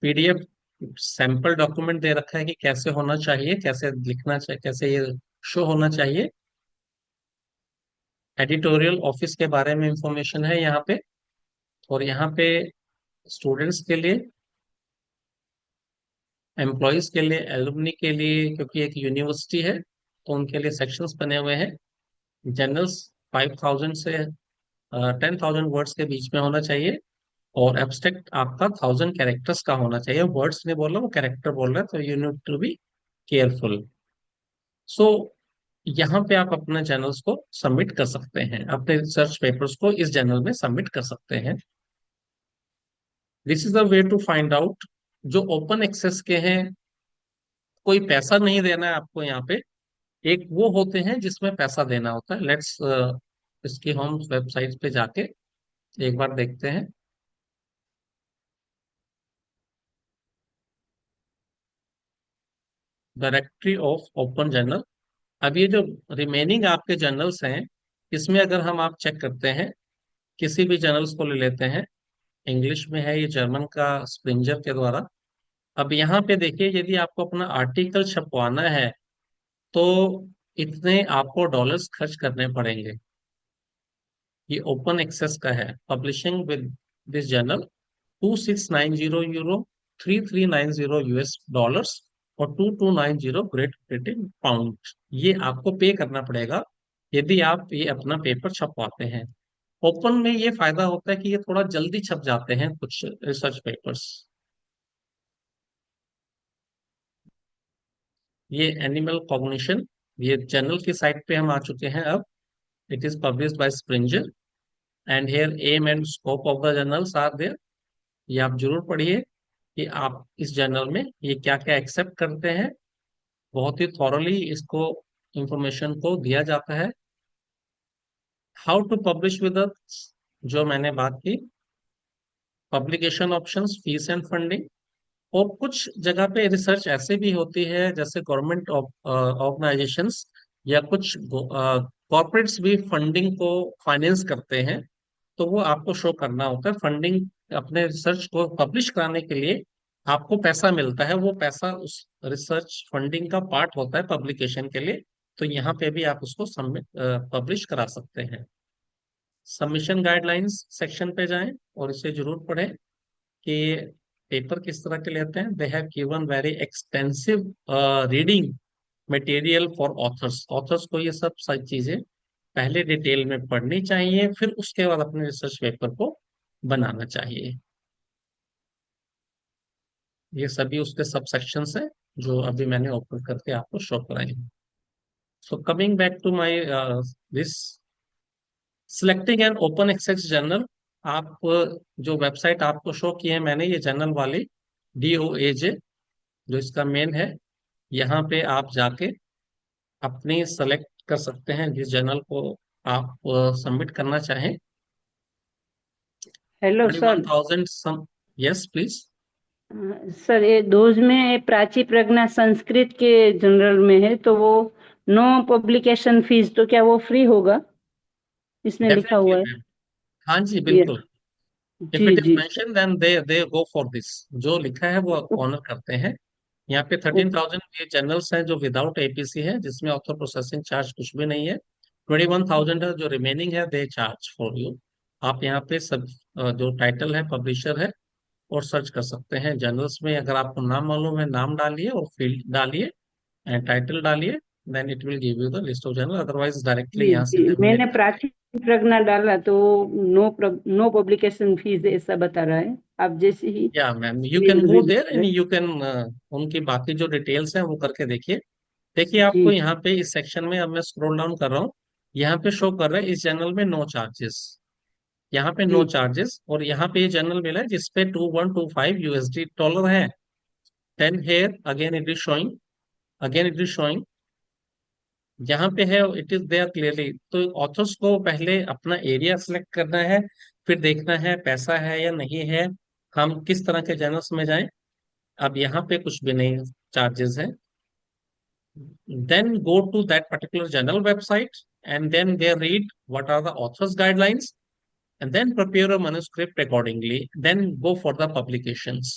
पीडीएफ सैंपल डॉक्यूमेंट दे रखा है कि कैसे होना चाहिए, कैसे लिखना चाहिए, कैसे ये शो होना चाहिए। एडिटोरियल ऑफिस के बारे में इंफॉर्मेशन है यहाँ पे। और यहाँ पे स्टूडेंट्स के लिए, एम्प्लॉयज के लिए, एलुमनी के लिए, क्योंकि एक यूनिवर्सिटी है तो उनके लिए सेक्शंस बने हुए हैं। जर्नल्स 5000 से 10,000 वर्ड्स के बीच में होना चाहिए। और एब्स्ट्रैक्ट आपका 1000 कैरेक्टर्स का होना चाहिए। वर्ड्स नहीं बोल रहा, वो कैरेक्टर बोल रहा है, तो you need to be careful. So यहाँ पे आप अपने जर्नल्स को सबमिट कर सकते हैं, अपने रिसर्च पेपर्स को इस जर्नल में सबमिट कर सकते हैं। This is the way to find out. जो ओपन एक्सेस के हैं, कोई पैसा नहीं देना है आपको यहाँ पे। एक वो होते हैं जिसमें पैसा देना होता है। लेट्स इसकी होम वेबसाइट पे जाके एक बार देखते हैं। Directory of open journal. अब ये जो रिमेनिंग आपके जर्नल्स हैं, इसमें अगर हम आप चेक करते हैं, किसी भी जर्नल्स को ले लेते हैं। इंग्लिश में है ये, जर्मन का स्प्रिंजर के द्वारा। अब यहाँ पे देखिए, यदि आपको अपना आर्टिकल छपवाना है तो इतने आपको डॉलर्स खर्च करने पड़ेंगे। ये ओपन एक्सेस का है। Publishing with this journal 2690 euro, 3390 US dollars और 2290 ग्रेट ब्रिटेन पाउंड। ये आपको पे करना पड़ेगा यदि आप ये अपना पेपर छपवाते हैं। ओपन में ये फायदा होता है कि ये थोड़ा जल्दी छप जाते हैं कुछ रिसर्च पेपर्स। ये एनिमल कॉग्निशन, ये जर्नल की साइट पे हम आ चुके हैं अब। It is published by Springer and here aim and scope of the journals are there. ये आप जरूर पढ़िए कि आप इस जर्नल में ये क्या क्या एक्सेप्ट करते हैं। बहुत ही थॉरली इसको इंफॉर्मेशन को दिया जाता है। How to publish with us, जो मैंने बात की। Publication options, fees and funding. और कुछ जगह पे रिसर्च ऐसे भी होती है, जैसे गवर्नमेंट ऑर्गेनाइजेशंस या कुछ कॉर्पोरेट्स भी फंडिंग को फाइनेंस करते हैं, तो वो आपको शो करना होता है। फंडिंग, अपने रिसर्च को पब्लिश कराने के लिए आपको पैसा मिलता है, वो पैसा उस रिसर्च फंडिंग का पार्ट होता है पब्लिकेशन के लिए। तो यहाँ पे भी आप उसको सबमिट पब्लिश करा सकते हैं। सबमिशन गाइडलाइंस सेक्शन पे जाएं और इसे जरूर पढ़ें कि पेपर किस तरह के लेते हैं। They have given very extensive reading material for authors. Authors को ये सब सारी चीजें पहले डिटेल में पढ़नी चाहिए, फिर उसके बाद अपने रिसर्च पेपर को बनाना चाहिए। ये सभी उसके सब सेक्शंस हैं जो अभी मैंने ओपन करके आपको शो कराए हैं। So coming back to my this, selecting an open access journal. आप जो वेबसाइट आपको शो की है मैंने, ये जर्नल वाली DOAJ जो इसका मेन है, यहाँ पे आप जाके अपनी सेलेक्ट कर सकते हैं जिस जर्नल को आप सबमिट करना चाहें। Hello sir. 21,000 sum. Yes please. Sir, ये दोज में ये प्राची प्रज्ञा संस्कृत के जनरल में है, तो वो नो पब्लिकेशन फीस, तो क्या वो फ्री होगा? इसमें लिखा डेफिनेटली हुआ है। मैम। हाँ जी, ये बिल्कुल। इफ जी इट इज जी sir. Mention then they go for this. जो लिखा है वो ओ- ऑनर करते हैं। यहाँ पे ओ- 13,000 ये जर्नल्स हैं जो विदाउट APC है, जिसमें ऑथर प्रोसेसिंग चार्ज कुछ भी नहीं है। 21,000 है जो रिमेनिंग है, दे चार्ज फॉर यू। आप यहाँ पे सब जो टाइटल है, पब्लिशर है, और सर्च कर सकते हैं जर्नल्स में। अगर आपको नाम मालूम है, नाम डालिए और फील्ड डालिए एंड टाइटल डालिए, then it will give you the list of journal. Otherwise directly जी यहाँ से जी, मैंने टर्मिनेट। प्राची प्रज्ञा डाला तो नो पब्लिकेशन फीस ऐसा बता रहा है। आप जैसे ही या मैम, यू कैन लिंक गो भेज देयर एंड रहे। यू कैन उनकी बाकी जो डिटेल्स हैं वो करके देखिए। देखिए आपको जी यहाँ पे इस सेक्शन में, अब मैं स्क्रॉल डाउन कर रहा हूँ, यहाँ पे शो कर रहा है इस जर्नल में नो चार्जेस, यहाँ पे नो जी चार्जेस, और यहाँ पे ये जर्नल मिला है जिसपे 2125 USD है। Then here again it is showing, again it is showing, यहाँ पे है, इट इज देयर क्लियरली। तो ऑथर्स को पहले अपना एरिया सेलेक्ट करना है, फिर देखना है पैसा है या नहीं है, हम किस तरह के जर्नल्स में जाएं। अब यहाँ पे कुछ भी नहीं चार्जेस है। Then go to that particular journal website and then they read what are the author's guidelines and then prepare a manuscript accordingly. Then go for the publications.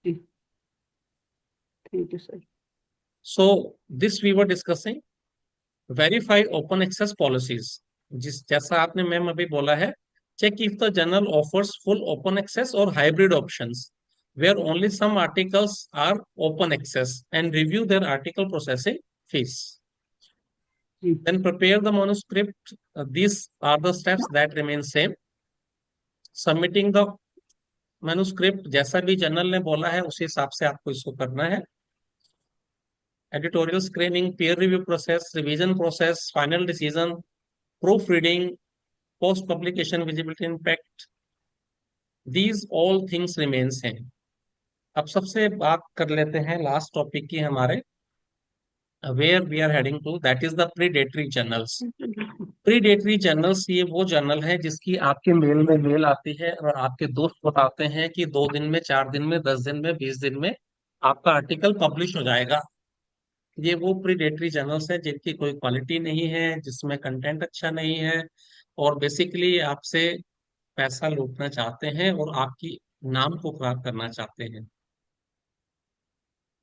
जी thank you sir. So this we were discussing. Verify open access policies. जिस जैसा आपने ma'am अभी बोला है, check if the journal offers full open access or hybrid options where only some articles are open access and review their article processing fees. Ji Then prepare the manuscript. These are the steps that remain same. Submitting the manuscript, जैसा भी journal ने बोला है उसी हिसाब से आपको इसको करना है। Editorial screening, peer review process, revision process, final decision, proofreading, post publication visibility impact, these all things remain same. अब सबसे बात कर लेते हैं लास्ट टॉपिक की हमारे, where we are heading to, that is the predatory journals. Predatory journals, ये वो जर्नल है जिसकी आपके मेल में मेल आती है और आपके दोस्त बताते हैं कि 2 दिन में, 4 दिन में, 10 दिन में, 20 दिन में आपका आर्टिकल पब्लिश हो जाएगा। ये वो प्रीडेटरी जर्नल्स है जिनकी कोई क्वालिटी नहीं है, जिसमें कंटेंट अच्छा नहीं है, और बेसिकली आपसे पैसा लूटना चाहते हैं और आपकी नाम को खराब करना चाहते हैं।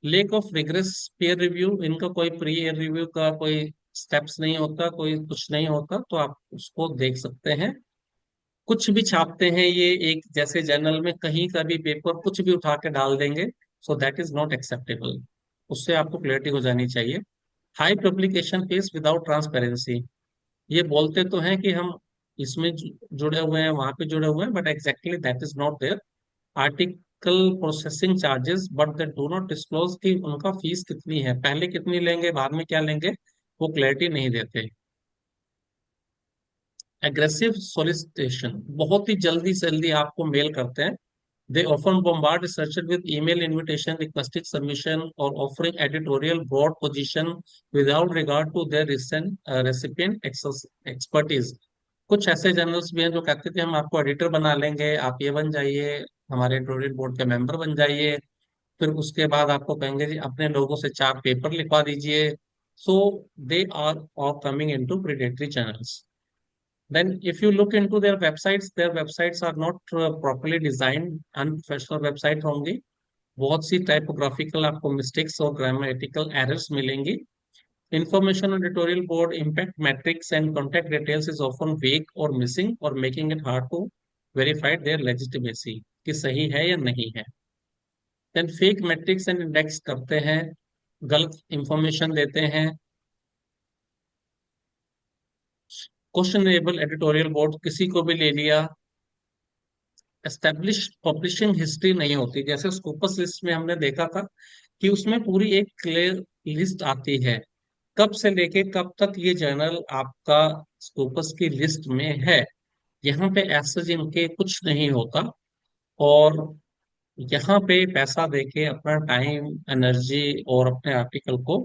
Lack of rigorous peer review, इनका कोई पीयर रिव्यू का कोई स्टेप्स नहीं होता, कोई कुछ नहीं होता, तो आप उसको देख सकते हैं। कुछ भी छापते हैं ये, एक जैसे जर्नल में कहीं का भी पेपर कुछ भी उठा के डाल देंगे, so that is not acceptable. उससे आपको क्लैरिटी हो जानी चाहिए। High publication fees without transparency, ये बोलते तो हैं कि हम इसमें जुड़े हुए हैं, वहां पे जुड़े हुए हैं, but exactly that is not there. Article processing charges but they do not disclose कि उनका फीस कितनी है, पहले कितनी लेंगे, बाद में क्या लेंगे, वो क्लैरिटी नहीं देते। एग्रेसिव सोलिसिटेशन, बहुत ही जल्दी से जल्दी आपको मेल करते हैं। They often bombard researcher with email invitation requesting submission or offering editorial broad position without regard to their recent recipient expertise. कुछ ऐसे जर्नल्स भी हैं जो कहते थे हम आपको एडिटर बना लेंगे, आप ये बन जाइए, हमारे एडिटोरियल बोर्ड के मेंबर बन जाइए, फिर उसके बाद आपको कहेंगे जी अपने लोगों से 4 पेपर लिखवा दीजिए। So they are all coming into predatory channels. Then, if you look into their websites are not properly designed, unprofessional website होंगी। बहुत सी टाइपोग्राफिकल आपको मिस्टेक्स और ग्रामेटिकल एरर्स मिलेंगी। Information on editorial board impact metrics and contact details is often vague or missing or making it hard to verify their legitimacy कि सही है या नहीं है। Then fake metrics and index करते हैं, गलत इंफॉर्मेशन देते हैं। क्वेश्चनेबल एडिटोरियल बोर्ड, किसी को भी ले लिया। एस्टेब्लिश पब्लिशिंग हिस्ट्री नहीं होती, जैसे स्कोपस लिस्ट में हमने देखा था कि उसमें पूरी एक क्लियर लिस्ट आती है, कब से लेके कब तक ये जर्नल आपका स्कोपस की लिस्ट में है। यहाँ पे ऐसा जिनके कुछ नहीं होता, और यहाँ पे पैसा देके अपना टाइम, एनर्जी और अपने आर्टिकल को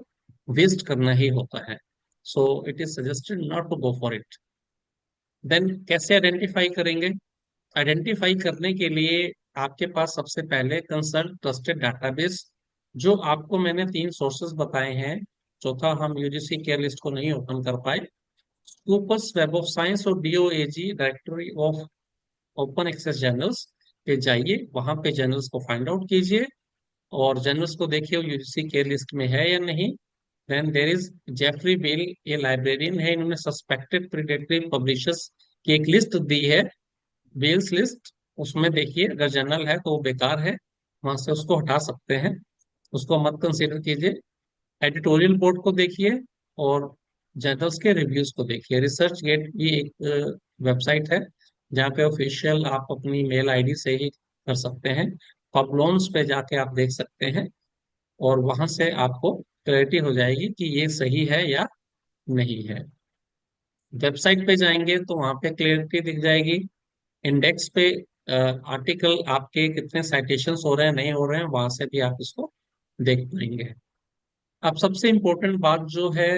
वेस्ट करना ही होता है। So it is suggested not to go for it. Then कैसे आइडेंटिफाई करेंगे? आइडेंटिफाई करने के लिए आपके पास सबसे पहले कंसल्ट ट्रस्टेड डाटाबेस, जो आपको मैंने 3 सोर्सेज बताए हैं, चौथा हम यूजीसी केयर लिस्ट को नहीं ओपन कर पाए। स्कूपस, वेब ऑफ साइंस और DOAJ Directory of open access Journals पे जाइए, वहां पे जर्नल्स को फाइंड आउट कीजिए और जर्नल्स को देखिए यूजीसी केयर लिस्ट में है या नहीं। Then there is Jeffrey Beall, ये लाइब्रेरियन है, इन्होंने सस्पेक्टेड प्रीडेटरी पब्लिशर्स की एक लिस्ट दी है, बेल्स लिस्ट। उसमें देखिए अगर जर्नल है तो वो बेकार है, वहां से उसको हटा सकते हैं, उसको मत कंसीडर कीजिए। एडिटोरियल बोर्ड को देखिए और जर्नल्स के रिव्यूज को देखिए। रिसर्च गेट भी एक वेबसाइट है जहाँ पे ऑफिशियल आप अपनी मेल आईडी से ही कर सकते हैं। पब्लोन्स पे जाके आप देख सकते हैं और वहां से आपको क्लैरिटी हो जाएगी कि ये सही है या नहीं है। वेबसाइट पे जाएंगे तो वहां पे क्लैरिटी दिख जाएगी। इंडेक्स पे आर्टिकल आपके कितने साइटेशंस हो रहे हैं नहीं हो रहे हैं, वहां से भी आप इसको देख पाएंगे। अब सबसे इम्पोर्टेंट बात जो है,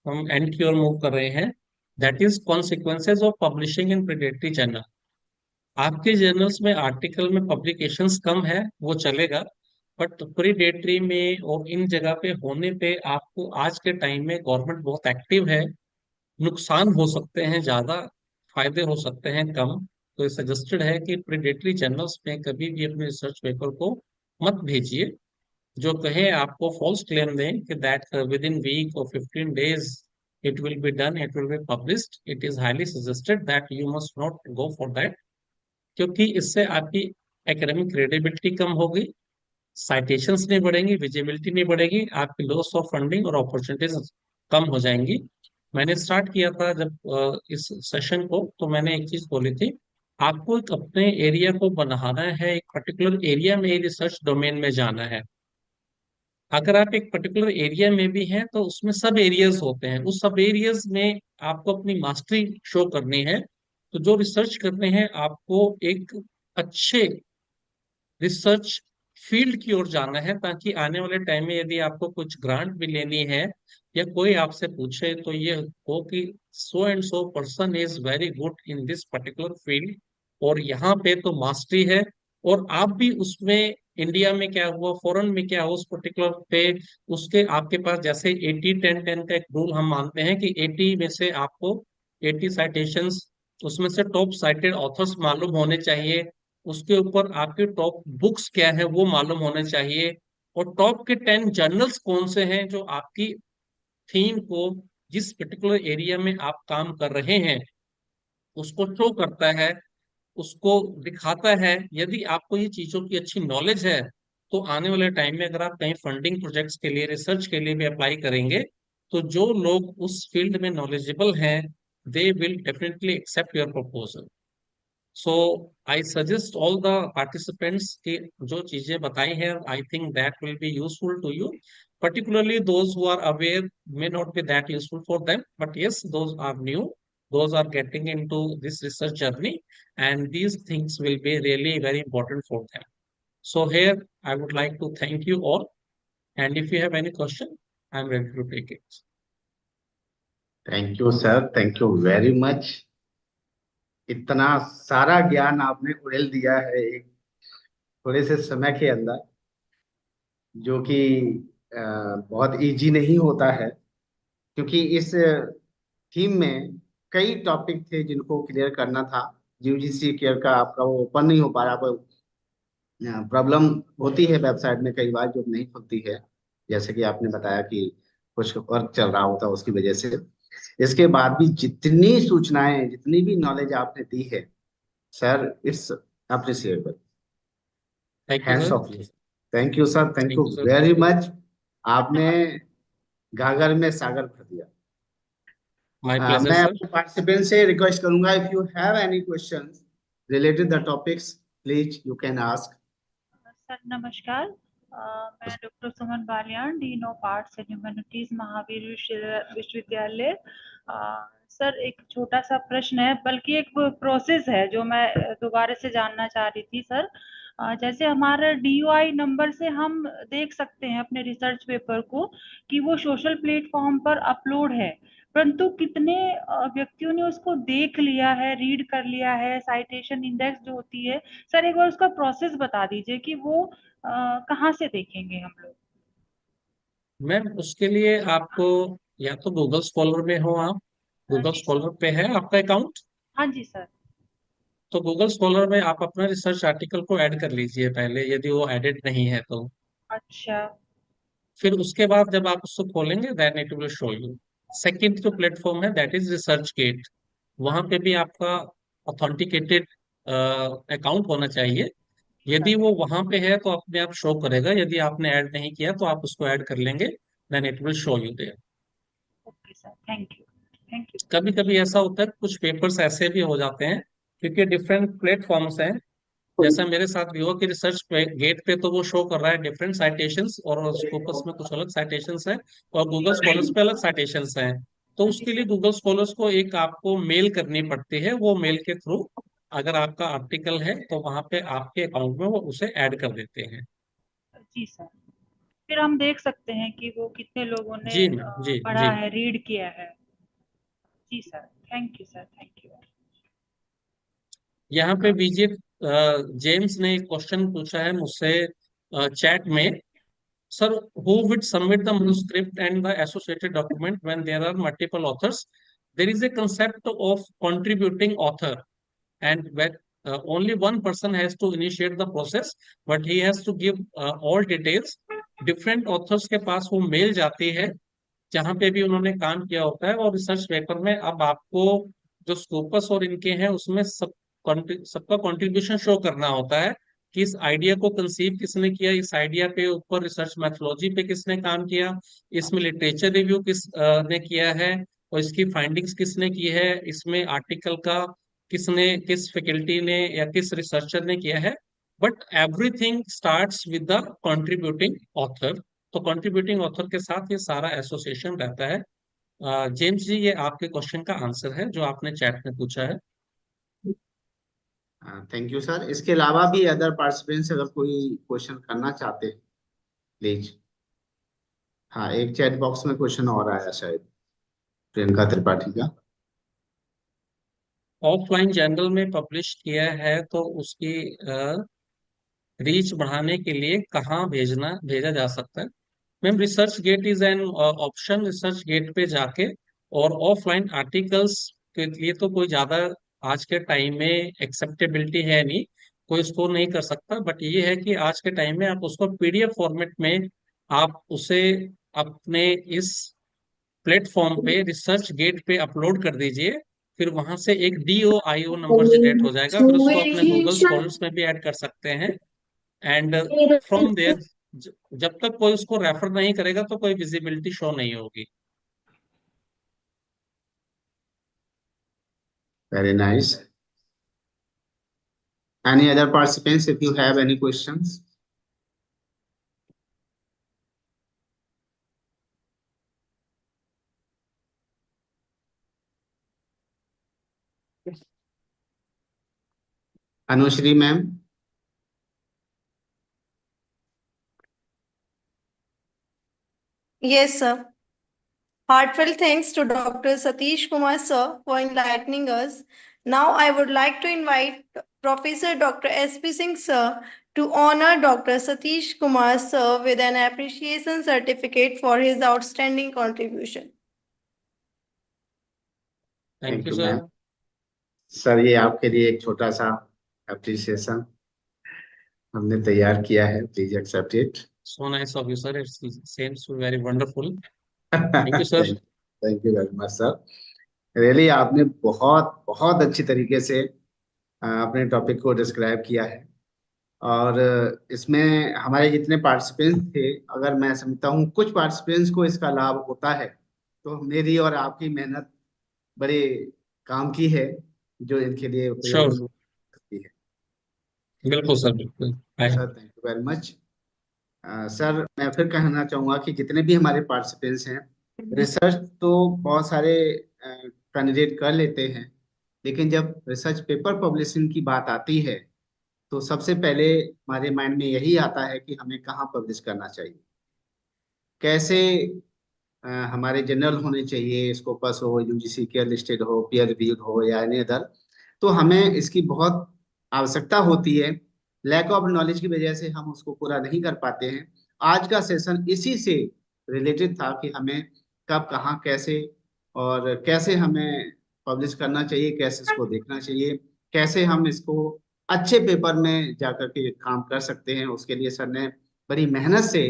हम एंड की ओर मूव कर रहे हैं, that is consequences of publishing in predatory journal. आपके जर्नल्स में आर्टिकल में पब्लिकेशंस कम है वो चलेगा, बट प्रीडेटरी में और इन जगह पे होने पे आपको आज के टाइम में गवर्नमेंट बहुत एक्टिव है। नुकसान हो सकते हैं ज्यादा, फायदे हो सकते हैं कम। तो ये सजेस्टेड है कि प्रीडेटरी जर्नल्स में कभी भी अपने रिसर्च पेपर को मत भेजिए जो कहे आपको फॉल्स क्लेम दें कि दैट विद इन वीक और 15 days it will be done, it will be published. It is highly suggested that you must not go for that, क्योंकि इससे आपकी एकेडमिक क्रेडिबिलिटी कम होगी, साइटेशंस नहीं बढ़ेंगी, विजिबिलिटी नहीं बढ़ेगी, आपकी लॉस ऑफ फंडिंग और अपॉर्चुनिटीज कम हो जाएंगी। मैंने स्टार्ट किया था जब इस सेशन को, तो मैंने एक चीज बोली थी, आपको एक अपने एरिया को बनाना है, एक पर्टिकुलर एरिया में रिसर्च डोमेन में जाना है। अगर आप एक पर्टिकुलर एरिया में भी हैं तो उसमें सब एरियाज होते हैं, उस सब एरियाज में आपको अपनी मास्टरी शो करनी है। तो जो रिसर्च करने हैं आपको एक अच्छे रिसर्च फील्ड की ओर जाना है, ताकि आने वाले टाइम में यदि आपको कुछ ग्रांट भी लेनी है या कोई आपसे पूछे तो ये हो कि so and so person is very good in this particular field और यहाँ पे तो मास्टरी है। और आप भी उसमें इंडिया में क्या हुआ, फॉरेन में क्या हुआ, उस पर्टिकुलर पे उसके आपके पास जैसे 80-10-10 का एक रूल हम मानते हैं कि 80 में से आपको 80 साइटेशंस, उसमें से टॉप साइटेड ऑथर्स मालूम होने चाहिए, उसके ऊपर आपके टॉप बुक्स क्या है वो मालूम होने चाहिए, और टॉप के 10 जर्नल्स कौन से हैं जो आपकी थीम को, जिस पर्टिकुलर एरिया में आप काम कर रहे हैं उसको शो करता है, उसको दिखाता है। यदि आपको ये चीजों की अच्छी नॉलेज है तो आने वाले टाइम में अगर आप कहीं फंडिंग प्रोजेक्ट्स के लिए, रिसर्च के लिए भी अप्लाई करेंगे, तो जो लोग उस फील्ड में नॉलेजेबल हैं they will definitely accept your proposal. So I suggest all the participants की जो चीजें बताई हैं, I think that will be useful to you, particularly those who are aware may not be that useful for them, but yes, those are new, those are getting into this research journey, and these things will be really very important for them. So here I would like to thank you all, and if you have any question I'm ready to take it. Thank you sir, thank you very much. इतना सारा ज्ञान आपने उड़ेल दिया है एक थोड़े से समय के अंदर, जो कि बहुत इजी नहीं होता है, क्योंकि इस थीम में कई टॉपिक थे जिनको क्लियर करना था। यूजीसी केयर का आपका वो ओपन नहीं हो पा रहा, प्रॉब्लम होती है वेबसाइट में कई बार जो नहीं खुलती है, जैसे कि आपने बताया कि कुछ वर्क चल रहा होता है उसकी वजह से। इसके बाद भी जितनी सूचनाएं, जितनी भी नॉलेज आपने दी है sir, it's appreciable. Thank you hands sir. Of you. Thank you sir, thank Thank you you sir. Very much. आपने गागर में सागर भर दिया। My pleasure मैं sir. अपने पार्टिसिपेंट से रिक्वेस्ट करूंगा, if you have any questions related the topics, please you can ask. Sir नमस्कार। मैं doctor Suman Baliyan, dean of arts and humanities, Mahavir Vishwavidyalaya. Sir एक छोटा सा प्रश्न है, बल्कि एक प्रोसेस है जो मैं दोबारा से जानना चाह रही थी सर। जैसे हमारा DOI नंबर से हम देख सकते हैं अपने रिसर्च पेपर को कि वो सोशल प्लेटफॉर्म पर अपलोड है, परंतु कितने व्यक्तियों ने उसको देख लिया है, रीड कर लिया है, साइटेशन इंडेक्स जो होती है, सर एक बार उसका प्रोसेस बता दीजिए कि वो कहाँ से देखेंगे हम लोग। मैम उसके लिए आपको या तो गूगल स्कॉलर में हो आप, गूगल जी स्कॉलर पे है आपका अकाउंट, हाँ जी सर। तो गूगल स्कॉलर में आप अपना रिसर्च आर्टिकल को ऐड कर लीजिए पहले, यदि वो एडिट नहीं है तो। अच्छा। फिर उसके बाद जब आप उसको खोलेंगे then it will show you. Second जो प्लेटफॉर्म है दैट इज रिसर्च गेट, वहां पे भी आपका ऑथेंटिकेटेड अकाउंट होना चाहिए। सर यदि वो वहां पे है तो अपने आप शो करेगा, यदि आपने ऐड नहीं किया तो आप उसको ऐड कर लेंगे, then it will show you there. Okay sir, thank you. Thank you. कभी कभी ऐसा होता है कुछ पेपर्स ऐसे भी हो जाते हैं, क्योंकि डिफरेंट प्लेटफॉर्म्स हैं, जैसा मेरे साथ भी हुआ कि रिसर्च पे गेट पे तो वो शो कर रहा है डिफरेंट साइटेशंस और स्कोपस में कुछ अलग साइटेशंस हैं और गूगल स्कॉलर्स पे अलग साइटेशंस हैं। तो उसके लिए गूगल स्कॉलर्स को एक आपको मेल करनी पड़ती है, वो मेल के थ्रू अगर आपका आर्टिकल है तो वहां पे आपके अकाउंट में वो उसे ऐड कर देते हैं। जी सर, फिर हम देख सकते हैं कि वो कितने लोगों ने जी जी पढ़ा जी। है, रीड किया है। जी sir, thank you sir, thank you. यहाँ पे विजय जेम्स ने एक क्वेश्चन पूछा है मुझसे चैट में। Sir, who would submit the manuscript and the associated document when there are multiple authors? There is a concept of contributing author, and when only one person has to initiate the process, but he has to give all details. Different authors के पास वो mail जाती है जहाँ पे भी उन्होंने काम किया होता है, और रिसर्च पेपर में अब आपको जो स्कोपस और इनके हैं उसमें सबका कंट्रीब्यूशन शो करना होता है कि इस आइडिया को कंसीव किसने किया, इस आइडिया पे ऊपर रिसर्च मैथोलॉजी पे किसने काम किया, इसमें लिटरेचर रिव्यू ने किया है और इसकी फाइंडिंग्स किसने की है, इसमें आर्टिकल का किस फैकल्टी ने या किस रिसर्चर ने किया है। But everything starts with the contributing author. तो कंट्रीब्यूटिंग ऑथर के साथ ये सारा एसोसिएशन रहता है। जेम्स जी, ये आपके क्वेश्चन का आंसर है जो आपने चैट में पूछा है। Thank you sir. इसके अलावा भी अदर पार्टिसिपेंट्स अगर कोई क्वेश्चन करना चाहते हैं, प्लीज। हाँ, एक चैट बॉक्स में क्वेश्चन और आया शायद प्रियंका त्रिपाठी का। ऑफलाइन जर्नल में पब्लिश किया है तो उसकी रीच बढ़ाने के लिए कहाँ भेजा जा सकता है? Ma'am, ResearchGate is an option. ResearchGate पे जाके और ऑफलाइन आर्टिकल्स के लिए तो कोई ज्यादा आज के टाइम में एक्सेप्टेबिलिटी है नहीं, कोई उसको नहीं कर सकता। बट ये है कि आज के टाइम में आप उसको पीडीएफ फॉर्मेट में आप उसे अपने इस प्लेटफॉर्म पे रिसर्च गेट पे अपलोड कर दीजिए। फिर वहां से एक DOIO नंबर जनरेट हो जाएगा, फिर उसको अपने गूगल स्कॉलर्स में भी ऐड कर सकते हैं। एंड फ्रॉम देयर जब तक कोई उसको रेफर नहीं करेगा तो कोई विजिबिलिटी शो नहीं होगी। Very nice. Any other participants, if you have any questions? Anushri ma'am. Yes, sir. Heartfelt thanks to Dr. Satish Kumar sir for enlightening us. Now I would like to invite Professor Dr. S.P. Singh sir to honor Dr. Satish Kumar sir with an appreciation certificate for his outstanding contribution. Thank Thank you you sir. ma'am. Sir, ये आपके लिए एक छोटा सा appreciation हमने तैयार किया है, please accept it. So nice of you sir, it's seems very wonderful. Thank you sir. Thank you very much sir. Really आपने बहुत बहुत अच्छी तरीके से अपने टॉपिक को डिस्क्राइब किया है। और इसमें हमारे जितने पार्टिसिपेंट्स थे, अगर मैं समझता हूँ कुछ पार्टिसिपेंट्स को इसका लाभ होता है, तो मेरी और आपकी मेहनत बड़े काम की है, जो इनके लिए श्योर, उपयोग करती है। बिल्कुल सर, बिल्कुल। Bye. Sir, thank you very much. Sir, मैं फिर कहना चाहूंगा कि जितने भी हमारे पार्टिसिपेंट्स हैं, रिसर्च तो बहुत सारे कैंडिडेट कर लेते हैं, लेकिन जब रिसर्च पेपर पब्लिशिंग की बात आती है तो सबसे पहले हमारे माइंड में यही आता है कि हमें कहाँ पब्लिश करना चाहिए, कैसे हमारे जनरल होने चाहिए, स्कोपस हो, यूजीसी केयर लिस्टेड हो, पीयर रिव्यूड हो या एनी अदर। तो हमें इसकी बहुत आवश्यकता होती है। लैक ऑफ नॉलेज की वजह से हम उसको पूरा नहीं कर पाते हैं। आज का सेशन इसी से रिलेटेड था कि हमें कब, कहाँ, कैसे और कैसे हमें पब्लिश करना चाहिए, कैसे इसको देखना चाहिए, कैसे हम इसको अच्छे पेपर में जाकर के काम कर सकते हैं। उसके लिए सर ने बड़ी मेहनत से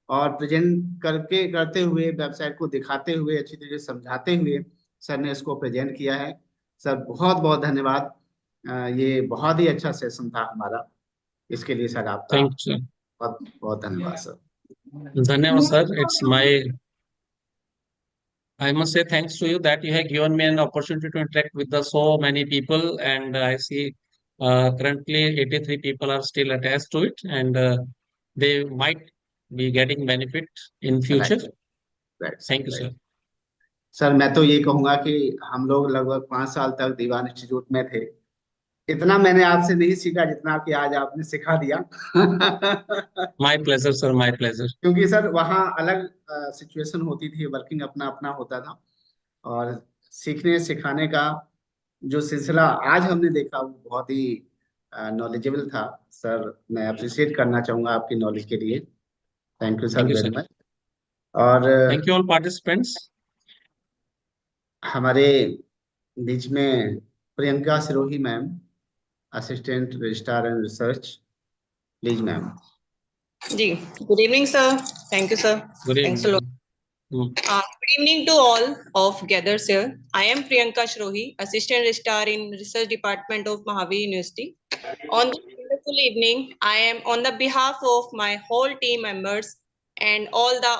और प्रेजेंट करके करते हुए, वेबसाइट को दिखाते हुए, अच्छी तरीके से समझाते हुए सर ने इसको प्रेजेंट किया है। सर, बहुत बहुत धन्यवाद। ये बहुत ही अच्छा सेशन था हमारा। इसके लिए सर आपका थैंक यू बहुत बहुत धन्यवाद सर। सर। धन्यवाद sir. It's my I must say thanks to you that you have given me an opportunity to interact with the so many people, and I see Currently, 83 people are still attached to it, and they might be getting benefit in future. Right. Thank you, sir. Sir मैं तो ये कहूंगा कि हम लोग लगभग 5 साल तक दीवान इंस्टीट्यूट में थे। इतना मैंने आपसे नहीं सीखा जितना कि आज आपने सिखा दिया। My pleasure, sir. My pleasure. क्योंकि सर वहाँ अलग सिचुएशन होती थी, वर्किंग अपना अपना होता था, और सीखने सिखाने का जो सिलसिला आज हमने देखा वो बहुत ही नॉलेजेबल था। सर मैं अप्रिशिएट करना चाहूंगा आपकी नॉलेज के लिए। Thank you sir Thank you, very sir. Much. और Thank you all participants. हमारे बीच में Priyanka Sirohi ma'am, assistant registrar and research, please ma'am. जी, good evening, sir. Thank you, sir. Good Thanks a lot. evening. Good evening to all of gathers here. I am Priyanka Shrohi, Assistant Registrar in Research Department of Mahavir University. On this wonderful evening, I am on the behalf of my whole team members and all the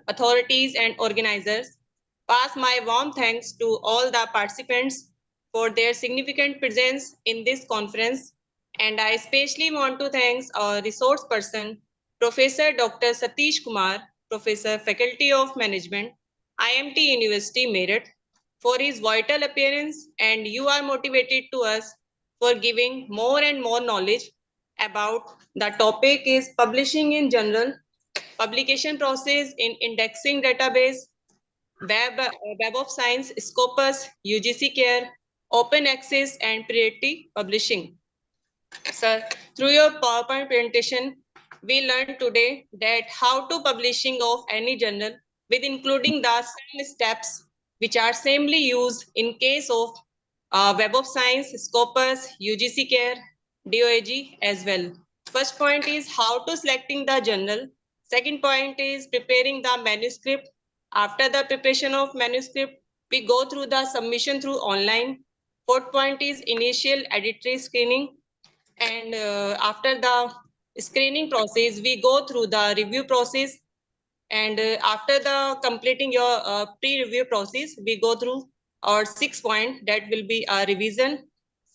authorities and organizers, pass my warm thanks to all the participants for their significant presence in this conference. And I especially want to thank our resource person, Professor Dr. Satish Kumar, Professor, Faculty of Management, IMT University, Meerut, for his vital appearance, and you are motivated to us for giving more and more knowledge about the topic is publishing in general, publication process in indexing database, Web of Science, Scopus, UGC Care, Open Access, and Priority Publishing. Sir, through your PowerPoint presentation, we learned today that how to publishing of any journal with including the same steps which are samely used in case of Web of Science, Scopus, UGC Care, DOAG as well. First point is how to selecting the journal. Second point is preparing the manuscript. After the preparation of manuscript, we go through the submission through online. Fourth point is initial editorial screening. And after the screening process, we go through the review process. And after the completing your pre-review process, we go through our 6th point, that will be a revision.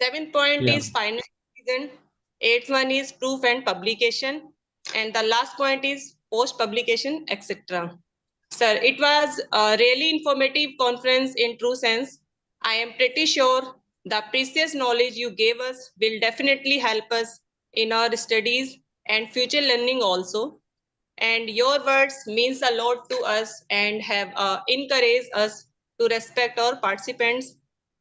7th point is final revision. 8th one is proof and publication. And the last point is post-publication, etc. Sir, it was a really informative conference in true sense. I am pretty sure the precious knowledge you gave us will definitely help us in our studies and future learning also. And your words means a lot to us and have encouraged us to respect our participants.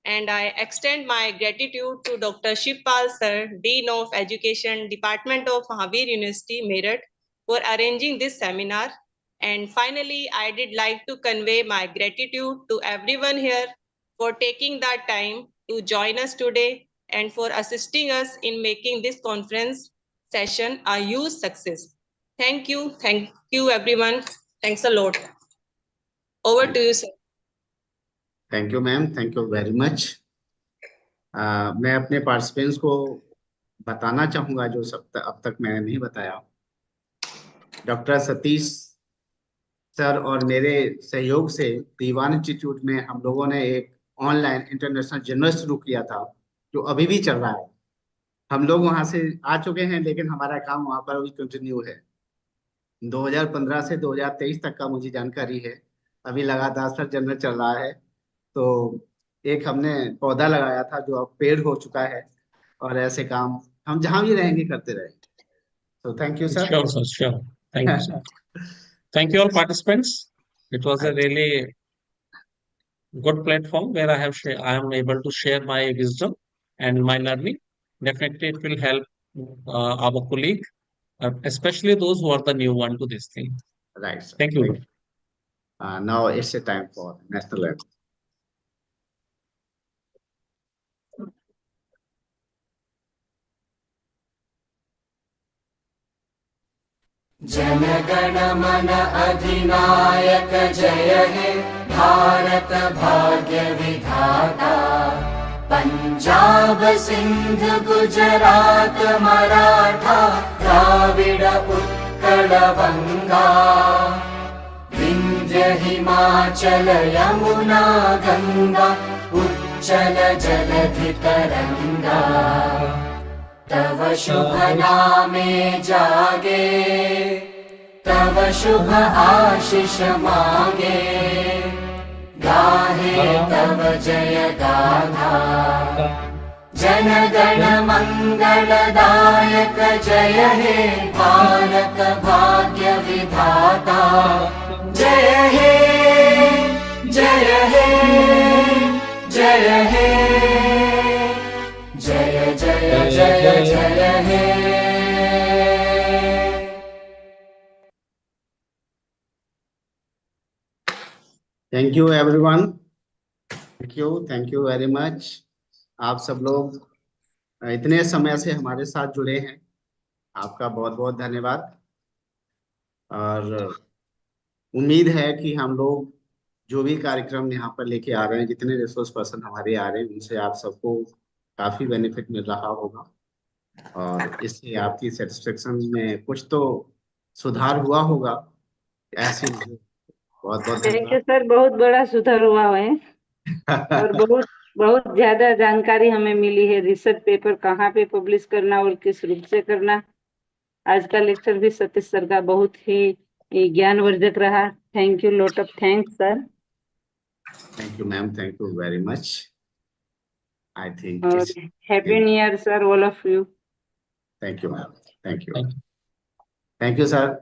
And I extend my gratitude to Dr. Shivpal Sir, Dean of Education, Department of Mahavir University, Meerut, for arranging this seminar. And finally, I did like to convey my gratitude to everyone here for taking that time to join us today and for assisting us in making this conference session a huge success. Thank you everyone. Thanks a lot. Over to you, sir. Thank you ma'am, thank you very much. मैं अपने participants को बताना चाहूंगा जो अब तक मैंने नहीं बताया। डॉक्टर सतीश सर और मेरे सहयोग से दीवान इंस्टीट्यूट में हम लोगों ने एक ऑनलाइन इंटरनेशनल जर्नल शुरू किया था जो अभी भी चल रहा है। हम लोग वहां से आ चुके हैं लेकिन हमारा काम वहां पर भी कंटिन्यू है। 2015 से 2023 तक का मुझे जानकारी है। अभी लगातार सर जर्नल चल रहा है। तो एक हमने पौधा लगाया था जो अब पेड़ हो चुका है, और ऐसे काम हम जहां भी रहेंगे करते रहेंगे। So thank you, sir. Sure, sir. Sure. Thank you, sir. Thank you all participants. It was a really good platform where I am able to share my wisdom and my learning. Definitely, it will help our colleague, especially those who are the new one to this thing. Right, sir. Thank you. Now it's a time for national anthem. जनगण मन अधिनायक जय हे भारत भाग्य विधाता। पंजाब सिंध गुजरात मराठा द्राविड उत्कल बंगा। विंध्य हिमाचल यमुना गंगा उच्चल जलधि तरंगा। तव शुभ नामे जागे, तव शुभ आशीष मांगे, गाहे तव जय गाथा। जन गण मंगलदायक जय हे भारत भाग्य विधाता। जय हे जय हे जय हे जय जय जय जय हे। Thank you everyone. Thank you very much. आप सब लोग इतने समय से हमारे साथ जुड़े हैं, आपका बहुत बहुत धन्यवाद। और उम्मीद है कि हम लोग जो भी कार्यक्रम यहाँ पर लेके आ रहे हैं, जितने रिसोर्स पर्सन हमारे आ रहे हैं, उनसे आप सबको काफी बेनिफिट मिल रहा होगा और इससे आपकी सेटिस्फेक्शन में कुछ तो सुधार हुआ होगा। ऐसे बहुत बहुत थैंक यू सर, बहुत बड़ा सुधार हुआ है और बहुत बहुत ज्यादा जानकारी हमें मिली है। रिसर्च पेपर कहाँ पे पब्लिश करना और किस रूप से करना। आज का लेक्चर भी सतीश सर का बहुत ही ज्ञानवर्धक रहा। Thank you, lot of thanks sir. Thank you ma'am, thank you very much. I think और happy new year sir all of you. Thank you ma'am, thank you sir.